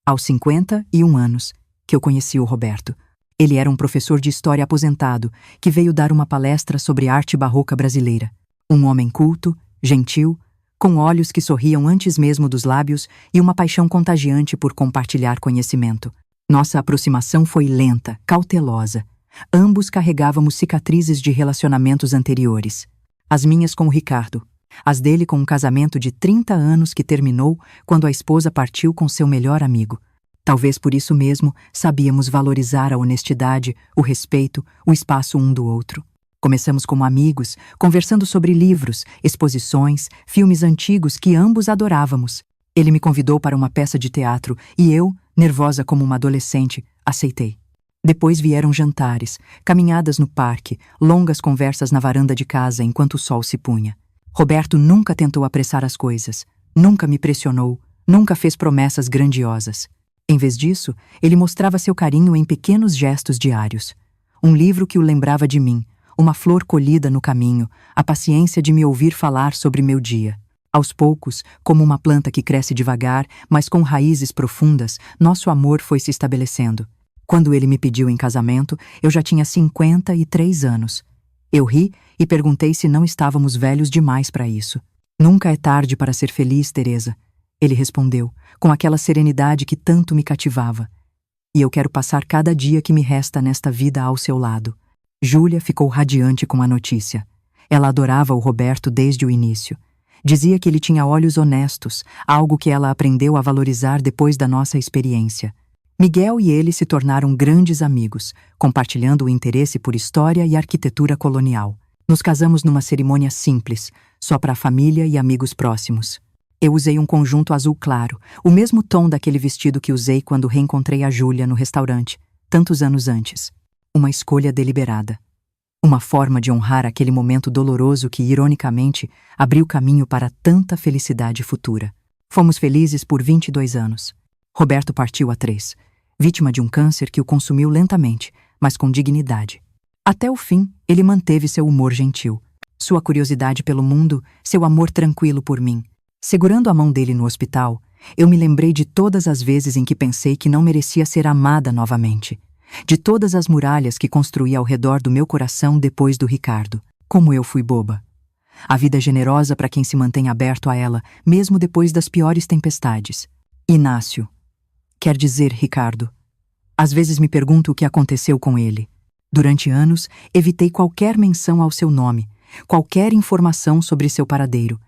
aos 51 anos, que eu conheci o Roberto. Ele era um professor de história aposentado que veio dar uma palestra sobre arte barroca brasileira. Um homem culto, gentil, com olhos que sorriam antes mesmo dos lábios e uma paixão contagiante por compartilhar conhecimento. Nossa aproximação foi lenta, cautelosa. Ambos carregávamos cicatrizes de relacionamentos anteriores. As minhas com o Ricardo, as dele com um casamento de 30 anos que terminou quando a esposa partiu com seu melhor amigo. Talvez por isso mesmo sabíamos valorizar a honestidade, o respeito, o espaço um do outro. Começamos como amigos, conversando sobre livros, exposições, filmes antigos que ambos adorávamos. Ele me convidou para uma peça de teatro e eu, nervosa como uma adolescente, aceitei. Depois vieram jantares, caminhadas no parque, longas conversas na varanda de casa enquanto o sol se punha. Roberto nunca tentou apressar as coisas, nunca me pressionou, nunca fez promessas grandiosas. Em vez disso, ele mostrava seu carinho em pequenos gestos diários. Um livro que o lembrava de mim, uma flor colhida no caminho, a paciência de me ouvir falar sobre meu dia. Aos poucos, como uma planta que cresce devagar, mas com raízes profundas, nosso amor foi se estabelecendo. Quando ele me pediu em casamento, eu já tinha 53 anos. Eu ri e perguntei se não estávamos velhos demais para isso. Nunca é tarde para ser feliz, Teresa. Ele respondeu, com aquela serenidade que tanto me cativava. E eu quero passar cada dia que me resta nesta vida ao seu lado. Júlia ficou radiante com a notícia. Ela adorava o Roberto desde o início. Dizia que ele tinha olhos honestos, algo que ela aprendeu a valorizar depois da nossa experiência. Miguel e ele se tornaram grandes amigos, compartilhando o interesse por história e arquitetura colonial. Nos casamos numa cerimônia simples, só para a família e amigos próximos. Eu usei um conjunto azul claro, o mesmo tom daquele vestido que usei quando reencontrei a Júlia no restaurante, tantos anos antes. Uma escolha deliberada. Uma forma de honrar aquele momento doloroso que, ironicamente, abriu caminho para tanta felicidade futura. Fomos felizes por 22 anos. Roberto partiu há 3, vítima de um câncer que o consumiu lentamente, mas com dignidade. Até o fim, ele manteve seu humor gentil, sua curiosidade pelo mundo, seu amor tranquilo por mim. Segurando a mão dele no hospital, eu me lembrei de todas as vezes em que pensei que não merecia ser amada novamente. De todas as muralhas que construí ao redor do meu coração depois do Ricardo. Como eu fui boba. A vida é generosa para quem se mantém aberto a ela, mesmo depois das piores tempestades. Inácio. Quer dizer, Ricardo. Às vezes me pergunto o que aconteceu com ele. Durante anos, evitei qualquer menção ao seu nome, qualquer informação sobre seu paradeiro.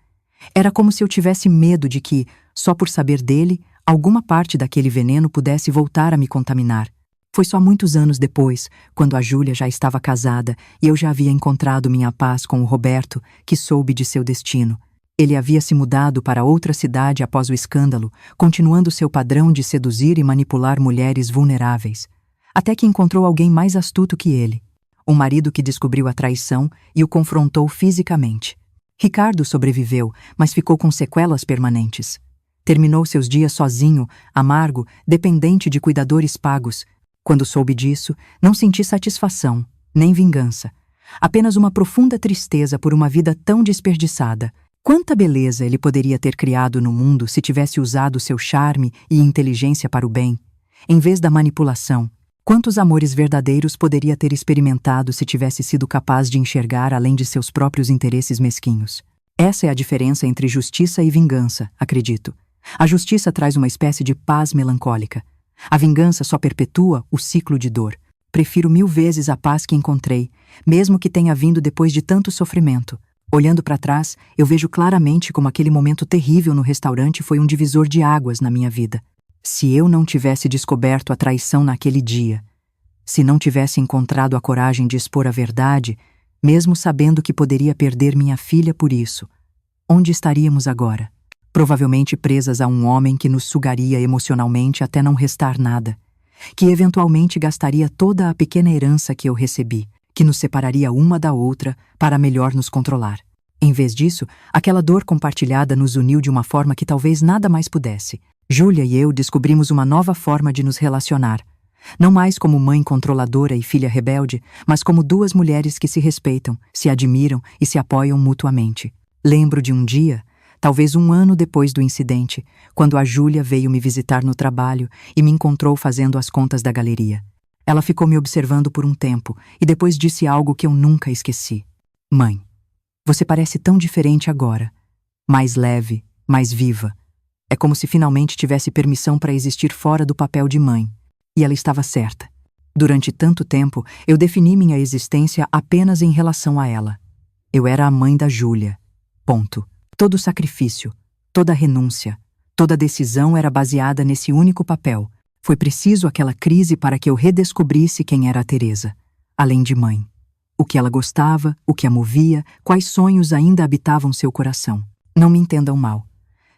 Era como se eu tivesse medo de que, só por saber dele, alguma parte daquele veneno pudesse voltar a me contaminar. Foi só muitos anos depois, quando a Júlia já estava casada e eu já havia encontrado minha paz com o Roberto, que soube de seu destino. Ele havia se mudado para outra cidade após o escândalo, continuando seu padrão de seduzir e manipular mulheres vulneráveis. Até que encontrou alguém mais astuto que ele. Um marido que descobriu a traição e o confrontou fisicamente. Ricardo sobreviveu, mas ficou com sequelas permanentes. Terminou seus dias sozinho, amargo, dependente de cuidadores pagos. Quando soube disso, não senti satisfação, nem vingança. Apenas uma profunda tristeza por uma vida tão desperdiçada. Quanta beleza ele poderia ter criado no mundo se tivesse usado seu charme e inteligência para o bem, em vez da manipulação. Quantos amores verdadeiros poderia ter experimentado se tivesse sido capaz de enxergar além de seus próprios interesses mesquinhos? Essa é a diferença entre justiça e vingança, acredito. A justiça traz uma espécie de paz melancólica. A vingança só perpetua o ciclo de dor. Prefiro 1000 vezes a paz que encontrei, mesmo que tenha vindo depois de tanto sofrimento. Olhando para trás, eu vejo claramente como aquele momento terrível no restaurante foi um divisor de águas na minha vida. Se eu não tivesse descoberto a traição naquele dia, se não tivesse encontrado a coragem de expor a verdade, mesmo sabendo que poderia perder minha filha por isso, onde estaríamos agora? Provavelmente presas a um homem que nos sugaria emocionalmente até não restar nada, que eventualmente gastaria toda a pequena herança que eu recebi, que nos separaria uma da outra para melhor nos controlar. Em vez disso, aquela dor compartilhada nos uniu de uma forma que talvez nada mais pudesse. Júlia e eu descobrimos uma nova forma de nos relacionar, não mais como mãe controladora e filha rebelde, mas como duas mulheres que se respeitam, se admiram e se apoiam mutuamente. Lembro de um dia, talvez 1 ano depois do incidente, quando a Júlia veio me visitar no trabalho e me encontrou fazendo as contas da galeria. Ela ficou me observando por um tempo e depois disse algo que eu nunca esqueci. Mãe, você parece tão diferente agora. Mais leve, mais viva. É como se finalmente tivesse permissão para existir fora do papel de mãe. E ela estava certa. Durante tanto tempo, eu defini minha existência apenas em relação a ela. Eu era a mãe da Júlia. Ponto. Todo sacrifício, toda renúncia, toda decisão era baseada nesse único papel. Foi preciso aquela crise para que eu redescobrisse quem era a Teresa, além de mãe. O que ela gostava, o que a movia, quais sonhos ainda habitavam seu coração. Não me entendam mal.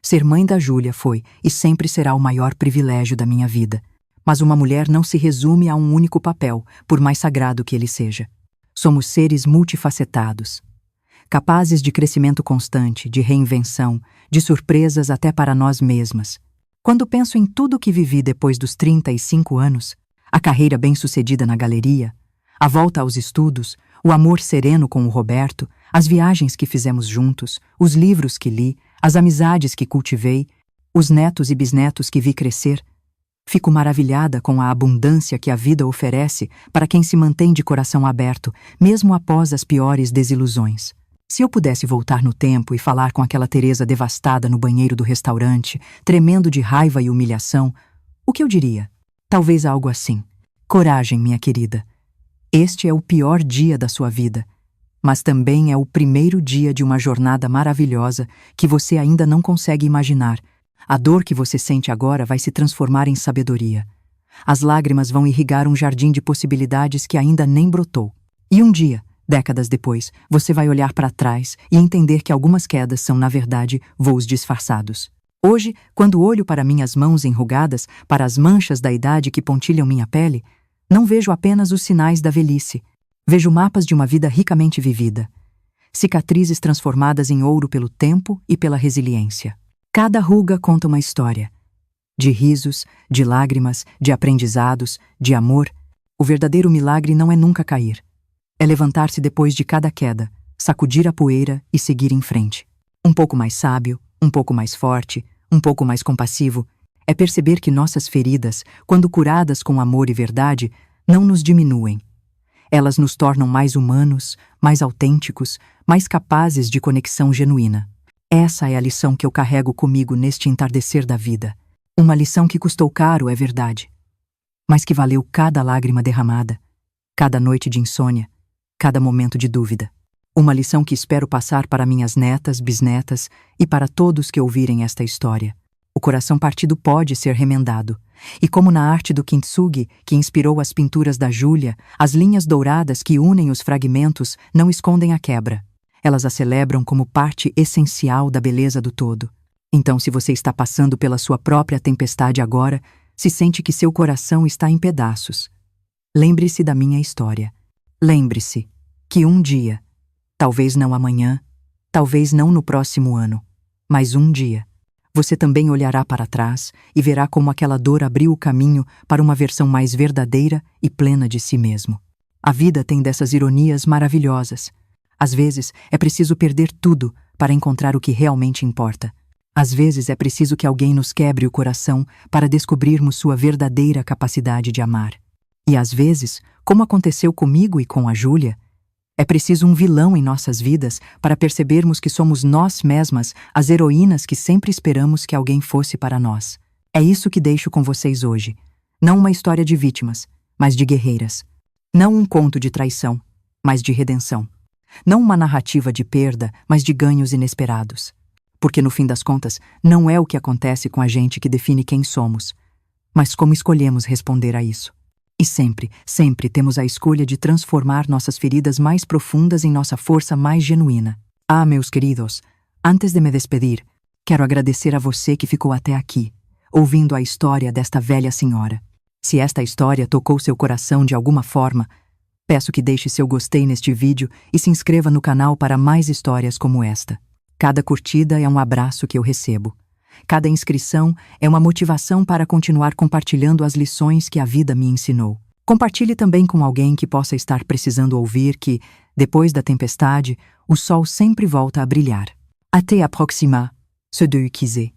Ser mãe da Júlia foi e sempre será o maior privilégio da minha vida. Mas uma mulher não se resume a um único papel, por mais sagrado que ele seja. Somos seres multifacetados, capazes de crescimento constante, de reinvenção, de surpresas até para nós mesmas. Quando penso em tudo o que vivi depois dos 35 anos, a carreira bem-sucedida na galeria, a volta aos estudos, o amor sereno com o Roberto, as viagens que fizemos juntos, os livros que li, as amizades que cultivei, os netos e bisnetos que vi crescer, fico maravilhada com a abundância que a vida oferece para quem se mantém de coração aberto, mesmo após as piores desilusões. Se eu pudesse voltar no tempo e falar com aquela Teresa devastada no banheiro do restaurante, tremendo de raiva e humilhação, o que eu diria? Talvez algo assim. Coragem, minha querida. Este é o pior dia da sua vida, mas também é o primeiro dia de uma jornada maravilhosa que você ainda não consegue imaginar. A dor que você sente agora vai se transformar em sabedoria. As lágrimas vão irrigar um jardim de possibilidades que ainda nem brotou. E um dia, décadas depois, você vai olhar para trás e entender que algumas quedas são, na verdade, voos disfarçados. Hoje, quando olho para minhas mãos enrugadas, para as manchas da idade que pontilham minha pele, Não vejo apenas os sinais da velhice. Vejo mapas de uma vida ricamente vivida. Cicatrizes transformadas em ouro pelo tempo e pela resiliência. Cada ruga conta uma história. De risos, de lágrimas, de aprendizados, de amor. O verdadeiro milagre não é nunca cair. É levantar-se depois de cada queda, sacudir a poeira e seguir em frente. Um pouco mais sábio, um pouco mais forte, um pouco mais compassivo. É perceber que nossas feridas, quando curadas com amor e verdade, não nos diminuem. Elas nos tornam mais humanos, mais autênticos, mais capazes de conexão genuína. Essa é a lição que eu carrego comigo neste entardecer da vida. Uma lição que custou caro, é verdade, mas que valeu cada lágrima derramada, cada noite de insônia, cada momento de dúvida. Uma lição que espero passar para minhas netas, bisnetas e para todos que ouvirem esta história. O coração partido pode ser remendado. E como na arte do Kintsugi, que inspirou as pinturas da Júlia, as linhas douradas que unem os fragmentos não escondem a quebra. Elas a celebram como parte essencial da beleza do todo. Então, se você está passando pela sua própria tempestade agora, se sente que seu coração está em pedaços, lembre-se da minha história. Lembre-se que um dia, talvez não amanhã, talvez não no próximo ano, mas um dia, você também olhará para trás e verá como aquela dor abriu o caminho para uma versão mais verdadeira e plena de si mesmo. A vida tem dessas ironias maravilhosas. Às vezes, é preciso perder tudo para encontrar o que realmente importa. Às vezes, é preciso que alguém nos quebre o coração para descobrirmos sua verdadeira capacidade de amar. E às vezes, como aconteceu comigo e com a Júlia, é preciso um vilão em nossas vidas para percebermos que somos nós mesmas as heroínas que sempre esperamos que alguém fosse para nós. É isso que deixo com vocês hoje. Não uma história de vítimas, mas de guerreiras. Não um conto de traição, mas de redenção. Não uma narrativa de perda, mas de ganhos inesperados. Porque no fim das contas, não é o que acontece com a gente que define quem somos, mas como escolhemos responder a isso. E sempre, sempre temos a escolha de transformar nossas feridas mais profundas em nossa força mais genuína. Ah, meus queridos, antes de me despedir, quero agradecer a você que ficou até aqui, ouvindo a história desta velha senhora. Se esta história tocou seu coração de alguma forma, peço que deixe seu gostei neste vídeo e se inscreva no canal para mais histórias como esta. Cada curtida é um abraço que eu recebo. Cada inscrição é uma motivação para continuar compartilhando as lições que a vida me ensinou. Compartilhe também com alguém que possa estar precisando ouvir que, depois da tempestade, o sol sempre volta a brilhar. Até a próxima, se Dieu quiser.